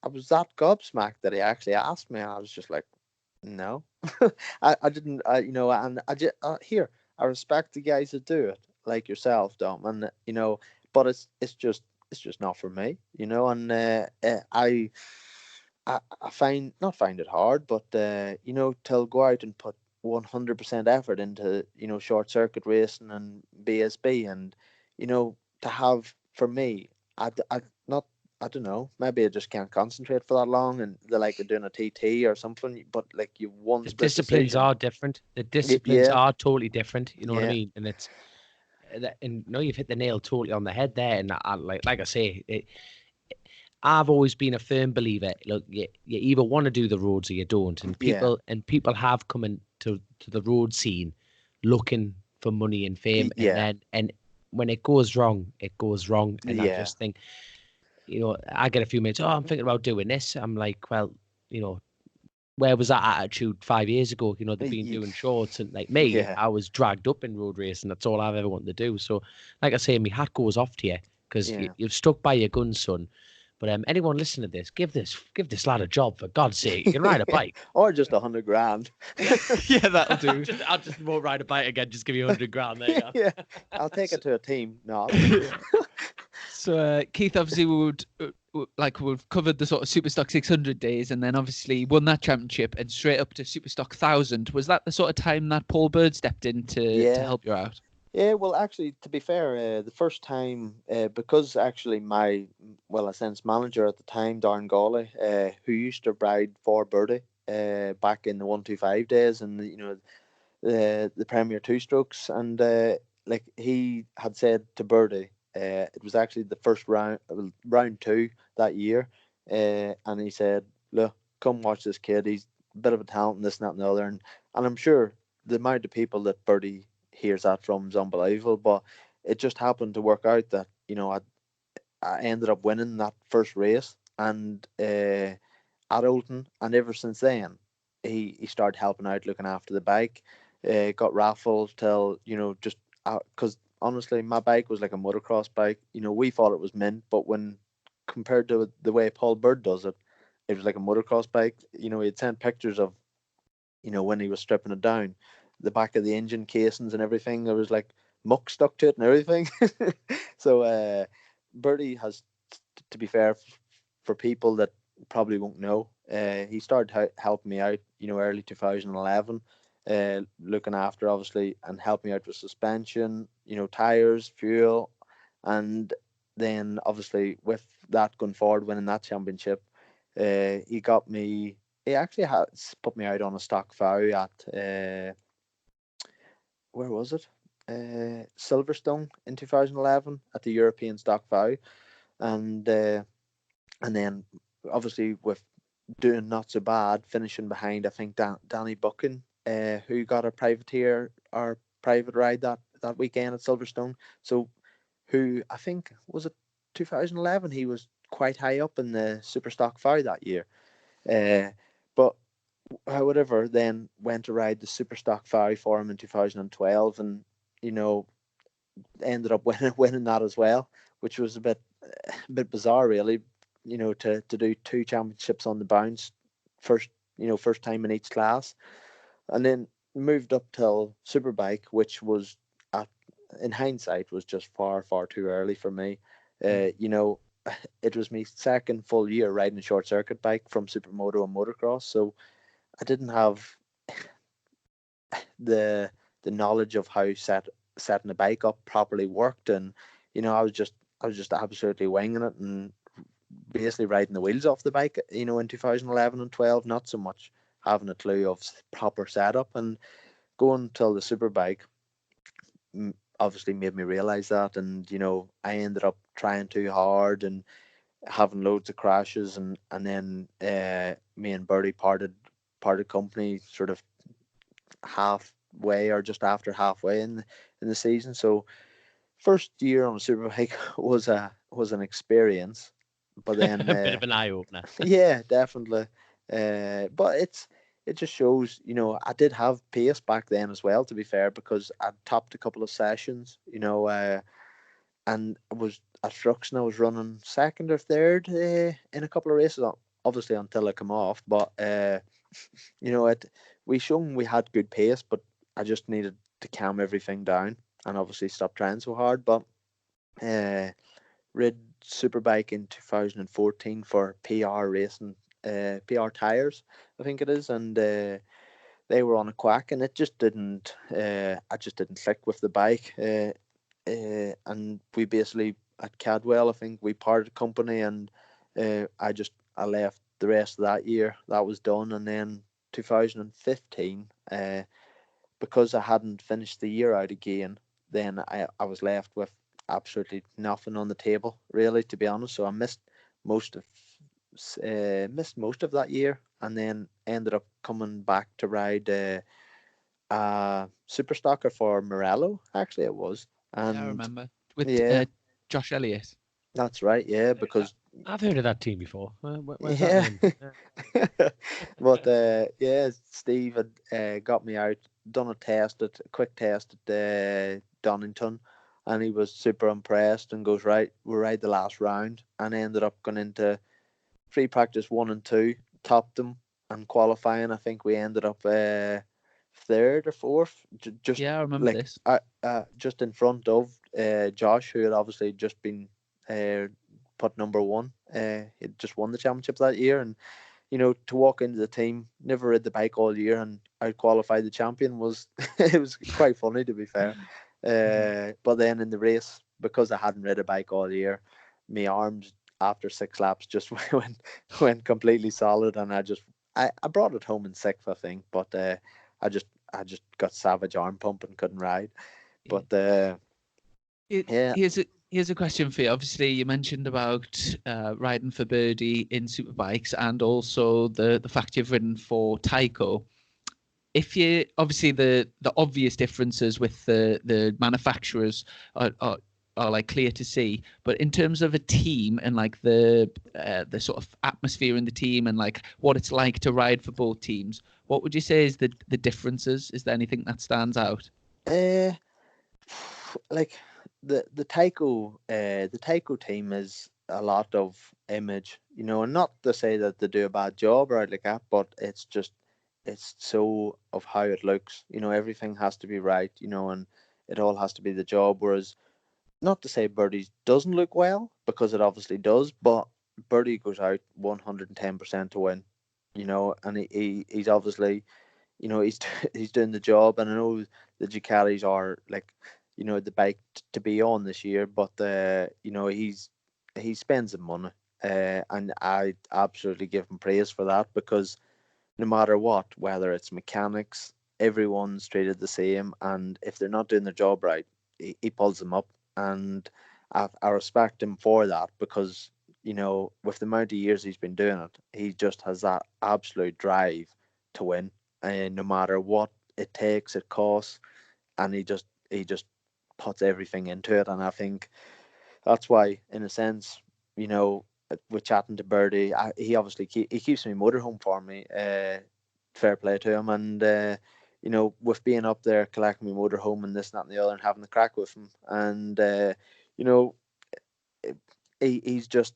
was that gobsmacked that he actually asked me. I was just like, no, I didn't. And I just here. I respect the guys that do it, like yourself, Dom, and but it's just not for me, and I find not find it hard, but to go out and put 100% effort into, short circuit racing and BSB, and to have, for me, I not I don't know, maybe I just can't concentrate for that long, and they're like doing a TT or something, but like you've one The split disciplines decision. are different. The disciplines Yeah, are totally different. You know what I yeah, mean? And it's and no, you've hit the nail totally on the head there. And like I say, I've always been a firm believer. Look, you either want to do the roads or you don't. And yeah, people have come into to the road scene looking for money and fame, and yeah, when it goes wrong, it goes wrong. And I yeah, just think, I get a few minutes. Oh, I'm thinking about doing this. I'm like, well, where was that attitude 5 years ago? They've been doing shorts, and like me, yeah, I was dragged up in road racing. That's all I've ever wanted to do. So, like I say, my hat goes off to you because yeah. you've stuck by your guns, son. But anyone listening to this, give this lad a job, for God's sake. You can ride a bike. Or just 100 grand. Yeah, that'll do. I'll just won't ride a bike again. Just give you 100 grand. There you go. Yeah, I'll take it to a team. No. So, Keith, obviously, we've covered the sort of Superstock 600 days, and then obviously won that championship and straight up to Superstock 1000. Was that the sort of time that Paul Bird stepped in to Yeah. help you out? Yeah, well, actually, to be fair, the first time, because actually my, well, a sense manager at the time, Darren Gawley, who used to ride for Birdie back in the 125 days, and the Premier Two Strokes, and like he had said to Birdie, it was actually the first round two that year, and he said, "Look, come watch this kid. He's a bit of a talent, and this, and that, and the other." And I'm sure the amount of people that Birdie hears that from is unbelievable. But it just happened to work out that I ended up winning that first race, and at Oulton, and ever since then, he started helping out, looking after the bike. Got raffled till just because honestly, my bike was like a motocross bike. We thought it was mint, but when compared to the way Paul Bird does it, it was like a motocross bike. He'd sent pictures of when he was stripping it down, the back of the engine casings and everything. There was like muck stuck to it and everything. So Birdie has, to be fair, for people that probably won't know, he started helping me out, early 2011, looking after obviously and helping me out with suspension, tires, fuel, and then obviously with that going forward, winning that championship, he got me. He actually has put me out on a stock vow at where was it? Silverstone in 2011 at the European Stock Vow, and then obviously with doing not so bad, finishing behind I think Danny Buchan, who got a privateer or private ride that weekend at Silverstone. So who I think was it 2011? He was quite high up in the Super Stock Vow that year. But however, then went to ride the Super Stock Vow for him in 2012, and ended up winning that as well, which was a bit bizarre, really. To do two championships on the bounce, first time in each class, and then moved up till Superbike, which was in hindsight was just far too early for me. It was my second full year riding a short circuit bike from Supermoto and motocross, so I didn't have the knowledge of how setting a bike up properly worked, and I was just absolutely winging it and basically riding the wheels off the bike. In 2011 and 12, not so much having a clue of proper setup, and going till the Superbike obviously made me realize that, and I ended up trying too hard and having loads of crashes, and then me and Birdie parted company sort of halfway or just after halfway in the season. So first year on a superbike was an experience, but then A bit of an eye opener. yeah, definitely. But it just shows, I did have pace back then as well. To be fair, because I topped a couple of sessions, and I was at Fruxton. I was running second or third in a couple of races, obviously until I come off. But we shown we had good pace, but I just needed to calm everything down and obviously stop trying so hard. But rid Superbike in 2014 for PR Racing, PR Tires, I think it is, and they were on a quack, and it just didn't. I just didn't click with the bike, and we basically at Cadwell, I think we parted company, and I left the rest of that year. That was done, and then 2015, because I hadn't finished the year out again, then I was left with absolutely nothing on the table, really, to be honest. So I most of missed most of that year, and then ended up coming back to ride super stocker for Morello. Actually, it was, Yeah, I and remember with yeah, Josh Elliott. that's right. Yeah, because I've heard of that team before. Where's that yeah, name? but yeah, Steve had got me out, done a quick test at Donington, and he was super impressed and goes, right, we'll ride the last round, and ended up going into free practice 1 and 2, topped them, and qualifying. I think we ended up third or fourth, just Yeah, I remember like this. just in front of Josh, who had obviously just been put number one. He'd just won the championship that year, and to walk into the team, never rid the bike all year, and out qualify the champion was it was quite funny, to be fair. But then in the race, because I hadn't rid a bike all year, my arms after 6 laps just went completely solid, and I brought it home in sixth, I think, but I just got savage arm pump and couldn't ride. But yeah, Here's a question for you. Obviously, you mentioned about riding for Birdie in superbikes, and also the fact you've ridden for Tyco. If you obviously the obvious differences with the manufacturers are like clear to see, but in terms of a team and like the sort of atmosphere in the team and like what it's like to ride for both teams, what would you say is the differences? Is there anything that stands out? uh, like the Tyco team is a lot of image, and not to say that they do a bad job or out like that, but it's so of how it looks. Everything has to be right, and it all has to be the job. Whereas, not to say Birdie doesn't look well, because it obviously does, but Birdie goes out 110% to win, and he's obviously, he's he's doing the job. And I know the Ducatis are like, the bike to be on this year, but he spends the money, and I absolutely give him praise for that, because no matter what, whether it's mechanics, everyone's treated the same, and if they're not doing their job right, he pulls them up, and I respect him for that, because with the amount of years he's been doing it, he just has that absolute drive to win, and no matter what it takes, it costs, and he just puts everything into it. And I think that's why, in a sense, with chatting to Birdie, he obviously he keeps me motorhome for me. Fair play to him, and with being up there collecting my motorhome and this, that, and the other, and having the crack with him, and you know, he's just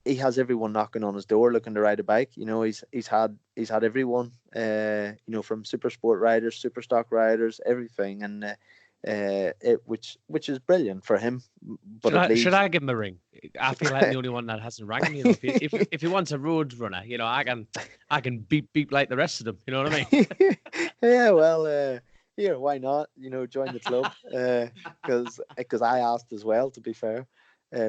he has everyone knocking on his door looking to ride a bike. He's had everyone, from super sport riders, super stock riders, everything, and which is brilliant for him. But it Should leaves. I give him a ring? I feel like I'm the only one that hasn't rang him. If he wants a road runner, I can beep like the rest of them. You know what I mean? Yeah, well, here, why not? Join the club, because I asked as well. To be fair,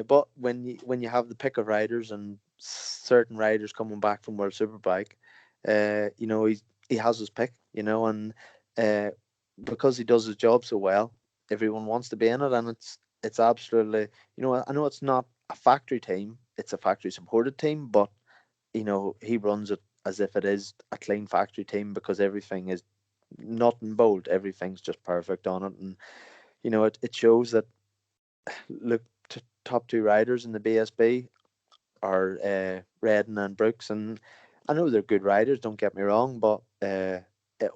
but when you have the pick of riders and certain riders coming back from World Superbike, he has his pick, and uh, because he does his job so well, everyone wants to be in it, and it's absolutely, I know it's not a factory team, it's a factory supported team, but he runs it as if it is a clean factory team, because everything is nothing bold, everything's just perfect on it. And it shows that, look, top two riders in the BSB are Redden and Brooks, and I know they're good riders, don't get me wrong, but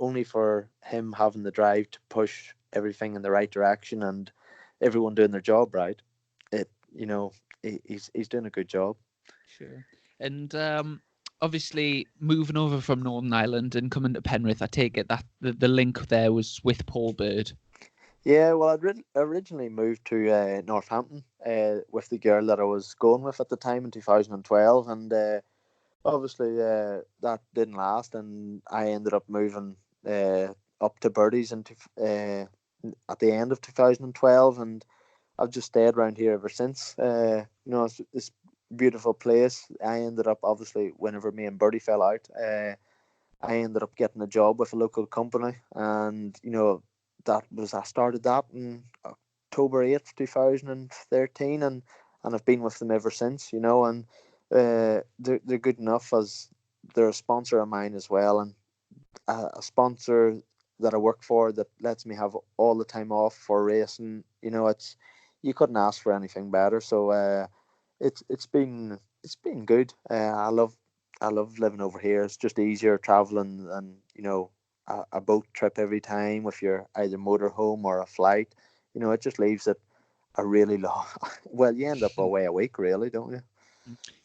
only for him having the drive to push everything in the right direction and everyone doing their job right, it he's doing a good job. Sure. And obviously, moving over from Northern Ireland and coming to Penrith, I take it that the link there was with Paul Bird. Yeah, well, I'd originally moved to Northampton with the girl that I was going with at the time in 2012, and obviously that didn't last, and I ended up moving up to birdies at the end of 2012, and I've just stayed around here ever since. It's beautiful place. I ended up, obviously, whenever me and Birdie fell out, I ended up getting a job with a local company, and I started that in October 8th, 2013, and I've been with them ever since. And they're good enough as they're a sponsor of mine as well, and a sponsor that I work for that lets me have all the time off for racing. You couldn't ask for anything better. So it's been good. I love living over here. It's just easier traveling than a boat trip every time with your either motorhome or a flight. It just leaves it a really long. Well, you end up away a week, really, don't you?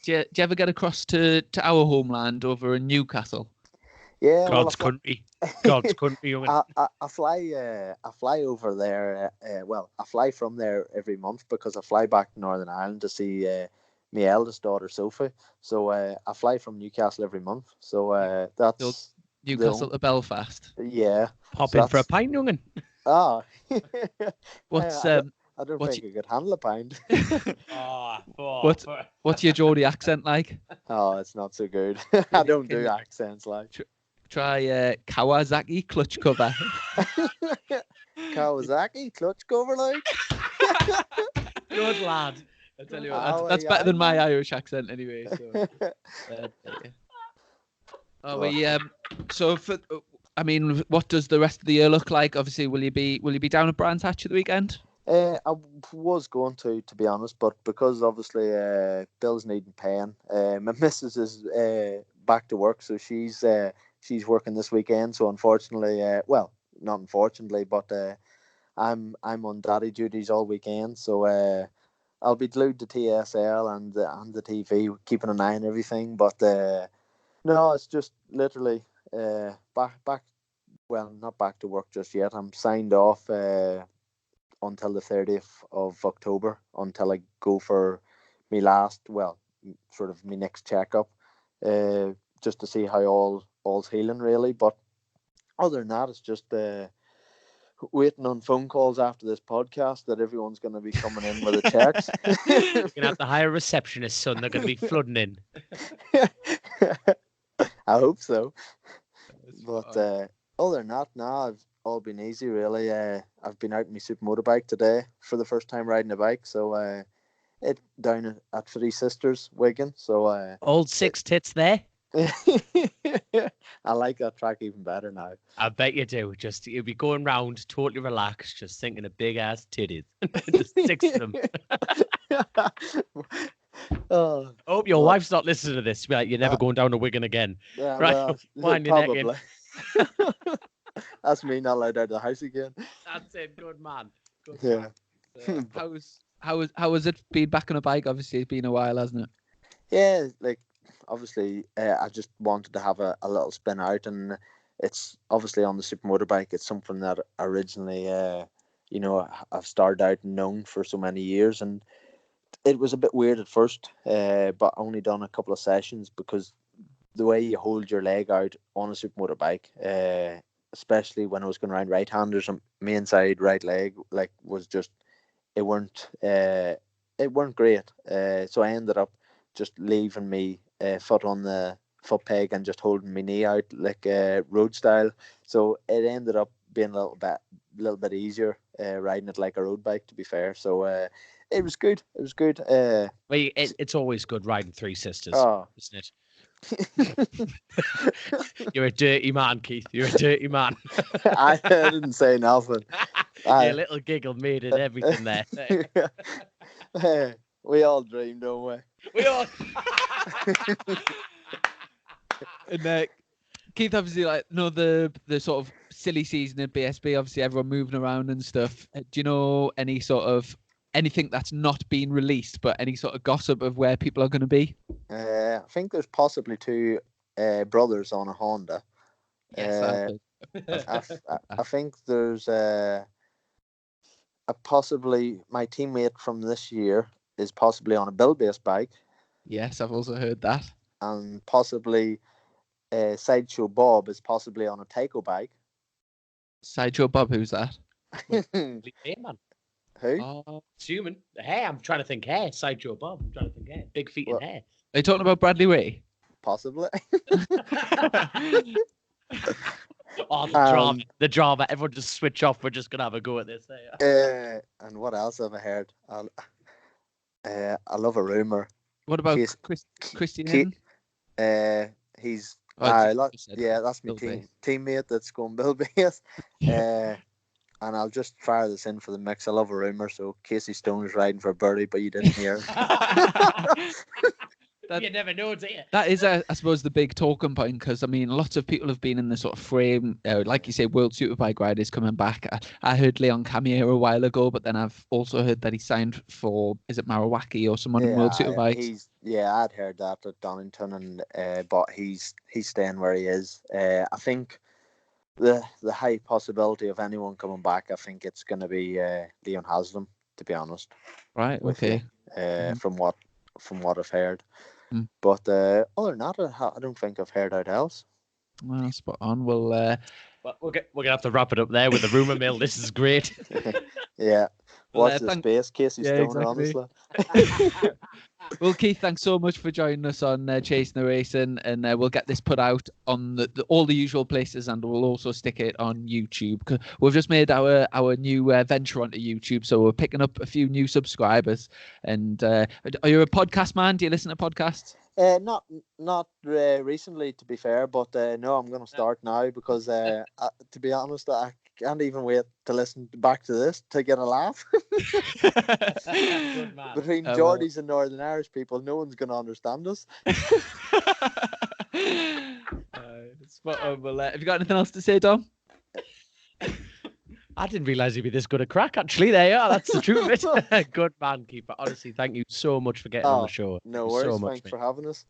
Do you ever get across to our homeland over in Newcastle? Yeah, God's country. God's country, young. I fly over there. I fly from there every month because I fly back to Northern Ireland to see my eldest daughter Sophie. So I fly from Newcastle every month. So that's Newcastle to Belfast. Yeah. Pop in for a pint, young'un. Ah. What's I don't think you could handle a pint. What's your Geordie accent like? Oh, it's not so good. I don't do accents like. Try Kawasaki clutch cover. Kawasaki clutch cover, like. Good lad. I tell you what, that's better than my Irish accent anyway. So. What does the rest of the year look like? Obviously, will you be down at Brands Hatch at the weekend? I was going to be honest, but because obviously bills needing paying, my missus is back to work, so she's working this weekend. So unfortunately, not unfortunately, but I'm on daddy duties all weekend. So I'll be glued to TSL and the TV, keeping an eye on everything. But no, it's just literally back. Well, not back to work just yet. I'm signed off until the 30th of October, until I go for my my next checkup, just to see how all's healing really. But other than that, it's just waiting on phone calls after this podcast that everyone's going to be coming in with the checks. You're going to have to hire a receptionist, son. They're going to be flooding in. I hope so. But other than that, I've all been easy really. I've been out in my super motorbike today for the first time riding a bike. So it down at Three Sisters, Wigan. So old six tits there. I like that track even better now. I bet you do. Just you'll be going round totally relaxed, just thinking of big ass titties. Just six of them. I hope your wife's not listening to this. Like, you're never going down to Wigan again. Yeah, right? Well, wind your neck in. That's me not allowed out of the house again. That's it. Good man. Good yeah. Man. How has it been back on a bike? Obviously, it's been a while, hasn't it? Yeah, like obviously, I just wanted to have a little spin out, and it's obviously on the super motorbike. It's something that originally, I've started out and known for so many years, and it was a bit weird at first, but only done a couple of sessions because the way you hold your leg out on a super motorbike, especially when I was going around right-handers, my inside right leg was just it weren't great. So I ended up just leaving me foot on the foot peg and just holding my knee out like road style. So it ended up being a little bit easier riding it like a road bike, to be fair. So it was good. It was good. It's always good riding Three Sisters, isn't it? You're a dirty man, Keith. You're a dirty man. I didn't say nothing. Your little giggle made it everything there. Hey, we all dream, don't we? We all. And Keith, obviously, the sort of silly season at BSB, obviously everyone moving around and stuff. Do you know any sort of anything that's not been released, but any sort of gossip of where people are going to be? I think there's possibly two brothers on a Honda. Yes, I think there's a possibly my teammate from this year is possibly on a Bill-based bike. Yes, I've also heard that. And possibly Sideshow Bob is possibly on a Tyco bike. Sideshow Bob, who's that? Hey, man. Who? Oh. Assuming. Hair. I'm trying to think hair. Sideshow Bob. I'm trying to think hair. Big feet What? and hair. Are you talking about Bradley Ray? Possibly. Oh, the drama. The drama. Everyone just switch off. We're just going to have a go at this. And what else have I heard? I love a rumor. What about Case- Christian? Ke- Eden? He's Oh, that's my Bill teammate that's going Bill Bates. And I'll just fire this in for the mix. I love a rumor. So Casey Stone's riding for Birdie, but you didn't hear. You never know, do you? That is, I suppose, the big talking point, because I mean, lots of people have been in the sort of frame, like you say, World Superbike riders coming back. I heard Leon Camier a while ago, but then I've also heard that he signed for, is it Marawaki or someone in World Superbikes? I'd heard that at Donington, and but he's staying where he is. I think the high possibility of anyone coming back, I think it's going to be Leon Haslam, to be honest. Right. Okay. From what I've heard. But other than that, I don't think I've heard out else. Well, spot on. Well, we're going to have to wrap it up there with the rumour mill. This is great. Yeah. Well, Watch the space, Casey Stone, exactly. honestly. Well, Keith, thanks so much for joining us on Chasing the Racing, and we'll get this put out on all the usual places, and we'll also stick it on YouTube. 'Cause we've just made our new venture onto YouTube, so we're picking up a few new subscribers. And are you a podcast man? Do you listen to podcasts? Not recently, to be fair, but no, I'm going to start now because, to be honest, I can't even wait to listen back to this to get a laugh. Good man. Between Geordies and Northern Irish people, no one's going to understand us. Spot on. Well, have you got anything else to say, Dom? I didn't realise he'd be this good a crack, actually. There you are. That's the truth of it. Good man, Keeper. Honestly, thank you so much for getting on the show. No worries. So much, Thanks for having us.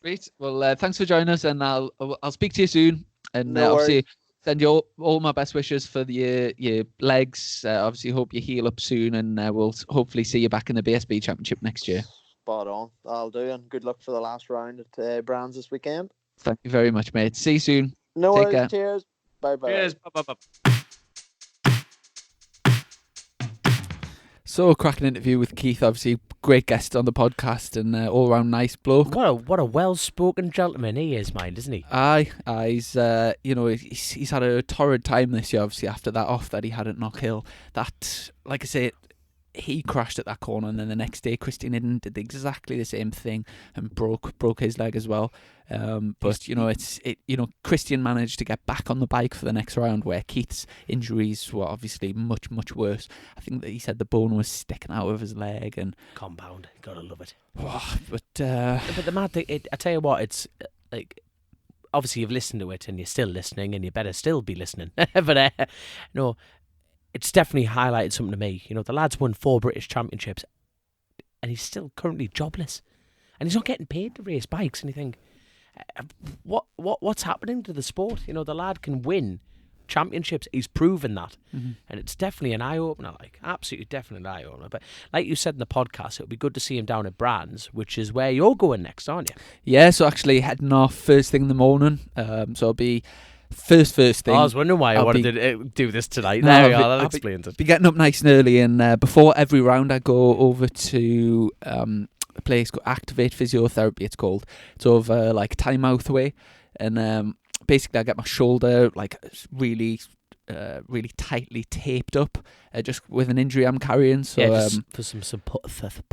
Great. Well, thanks for joining us, and I'll speak to you soon. And No obviously, worries. send you all my best wishes for your legs. Obviously, hope you heal up soon, and we'll hopefully see you back in the BSB Championship next year. Spot on. I'll do, and good luck for the last round at Brands this weekend. Thank you very much, mate. See you soon. No Take worries. care. Cheers. Bye-bye. Cheers. Bye-bye. So, cracking interview with Keith. Obviously, great guest on the podcast, and all around nice bloke. What a well-spoken gentleman he is, mind, isn't he? Aye, he's he's had a torrid time this year. Obviously, after that off that he had at Knockhill, that, like I say, he crashed at that corner, and then the next day Chrissy and Dom did exactly the same thing and broke his leg as well. But Christian managed to get back on the bike for the next round, where Keith's injuries were obviously much much worse. I think that he said the bone was sticking out of his leg, and Compound, gotta love it. but the mad thing, I tell you what, it's like, obviously you've listened to it and you're still listening, and you better still be listening. But no, it's definitely highlighted something to me. You know, the lad's won 4 British Championships, and he's still currently jobless, and he's not getting paid to race bikes. And you think, what's happening to the sport? You know, the lad can win championships. He's proven that, and it's definitely an eye opener. Like, absolutely, definitely an eye opener. But like you said in the podcast, it would be good to see him down at Brands, which is where you're going next, aren't you? yeah. So actually heading off first thing in the morning. So I'll be. First thing. I was wondering why I wanted to do this tonight. There we are. That explains it. Be getting up nice and early, and before every round, I go over to a place called Activate Physiotherapy. It's called. It's over like Tynemouth way, and basically I get my shoulder like really tightly taped up, just with an injury I'm carrying. So just for some support. The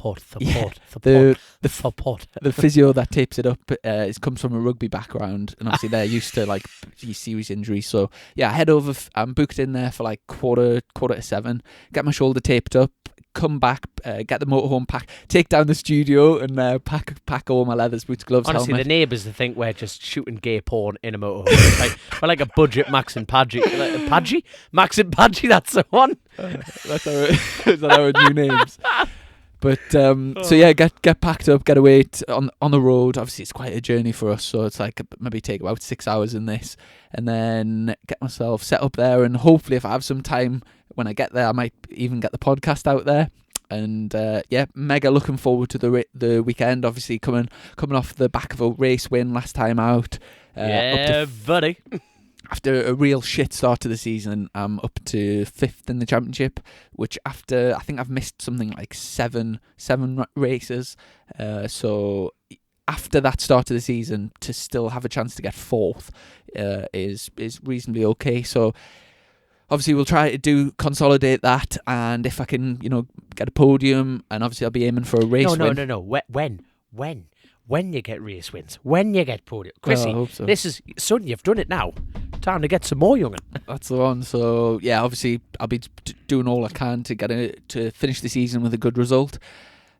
physio that tapes it up comes from a rugby background, and obviously they're used to like serious injuries. So yeah, I head over. I'm booked in there for like quarter to 7. Get my shoulder taped up. Come back, get the motorhome pack, take down the studio, and pack all my leathers, boots, gloves, honestly, helmet. the neighbours think we're just shooting gay porn in a motorhome. We're like a budget Max and Padgy. Max and Padgy, that's the one. That's our new names. But so yeah, get packed up, get away on the road. Obviously, it's quite a journey for us, so it's like maybe take about 6 hours in this, and then get myself set up there. And hopefully, if I have some time when I get there, I might even get the podcast out there. And yeah, mega looking forward to the weekend. Obviously, coming off the back of a race win last time out. Yeah, buddy. after a real shit start to the season, I'm up to 5th in the championship, which after, I think I've missed something like seven races. So after that start to the season, to still have a chance to get 4th is reasonably okay. So obviously we'll try to consolidate that, and if I can, get a podium, and obviously I'll be aiming for a race win. No. When you get race wins, when you get podium. Chrissy, I hope so. this is, son, you've done it now. Time to get some more, young'un. That's the one. So yeah, obviously I'll be doing all I can to to finish the season with a good result,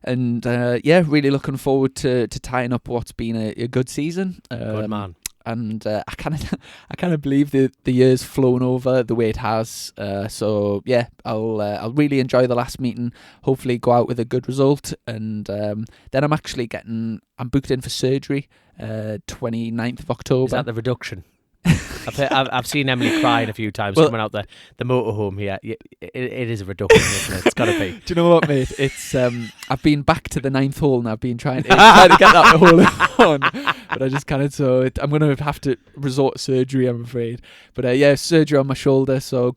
and really looking forward to tying up what's been a good season. Good man. And I kind of believe the year's flown over the way it has. So yeah, I'll really enjoy the last meeting. Hopefully, go out with a good result, and then I'm booked in for surgery. 29th of October. Is that the reduction? I've seen Emily crying a few times coming out the motorhome here. It is a reduction, isn't it? It's got to be. Do you know what, mate? It's I've been back to the 9th hole, and I've been trying to get that hole on, but I just kind of I'm going to have to resort to surgery, I'm afraid. But surgery on my shoulder, so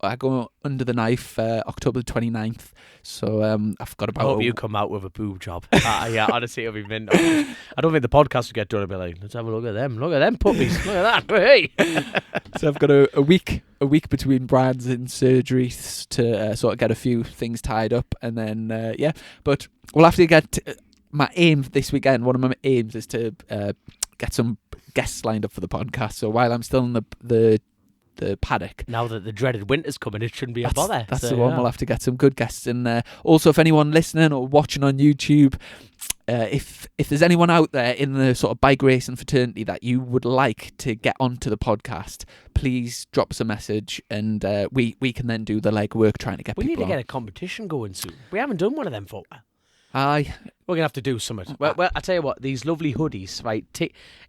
I go under the knife October the 29th. So I've got about. I hope you come out with a boob job. Yeah, honestly, it'll be mint. I don't think the podcast will get done. I'll be like, let's have a look at them. Look at them puppies. Look at that. Hey. So I've got a week between brands and surgeries to sort of get a few things tied up, and then But we'll have to get my aim this weekend. One of my aims is to get some guests lined up for the podcast. So while I'm still in the paddock. Now that the dreaded winter's coming, it shouldn't be a bother. That's the one. Yeah. We'll have to get some good guests in there. Also, if anyone listening or watching on YouTube, if there's anyone out there in the sort of bike racing fraternity that you would like to get onto the podcast, please drop us a message, and we can then do the legwork trying to get people on. We need to get a competition going soon. We haven't done one of them for a while. Aye. We're going to have to do something. Well, I tell you what, these lovely hoodies, right,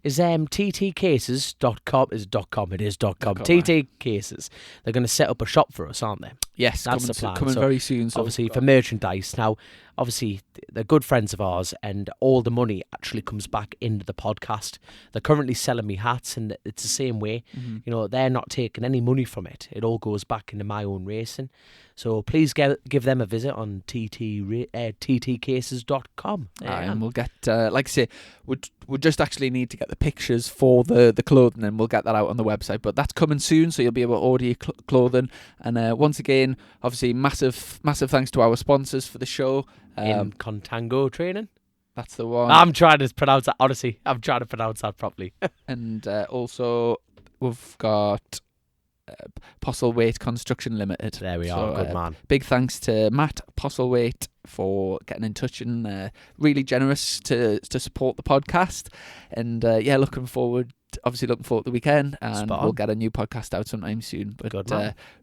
is ttcases.com, is .com, it is .com, TT Cases. They're going to set up a shop for us, aren't they? Yes, that's the plan. Coming very soon. So obviously for merchandise. Now, obviously, they're good friends of ours, and all the money actually comes back into the podcast. They're currently selling me hats, and it's the same way. Mm-hmm. They're not taking any money from it. It all goes back into my own racing. So please give them a visit on ttcases.com. And we'll get, like I say, we'll just actually need to get the pictures for the clothing, and we'll get that out on the website. But that's coming soon, so you'll be able to order your clothing. And once again, obviously, massive thanks to our sponsors for the show. In Contango Training. That's the one. I'm trying to pronounce that, honestly. I'm trying to pronounce that properly. And also, we've got Postlewaite Construction Limited. There we are, good man. Big thanks to Matt Postlewaite for getting in touch, and really generous to support the podcast. And looking forward to the weekend, and we'll get a new podcast out sometime soon. But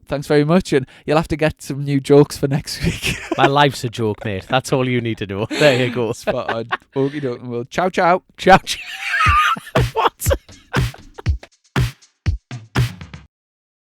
thanks very much, and you'll have to get some new jokes for next week. My life's a joke, mate. That's all you need to know. There you go. Spot on. Okie doke. Well, ciao. Ciao.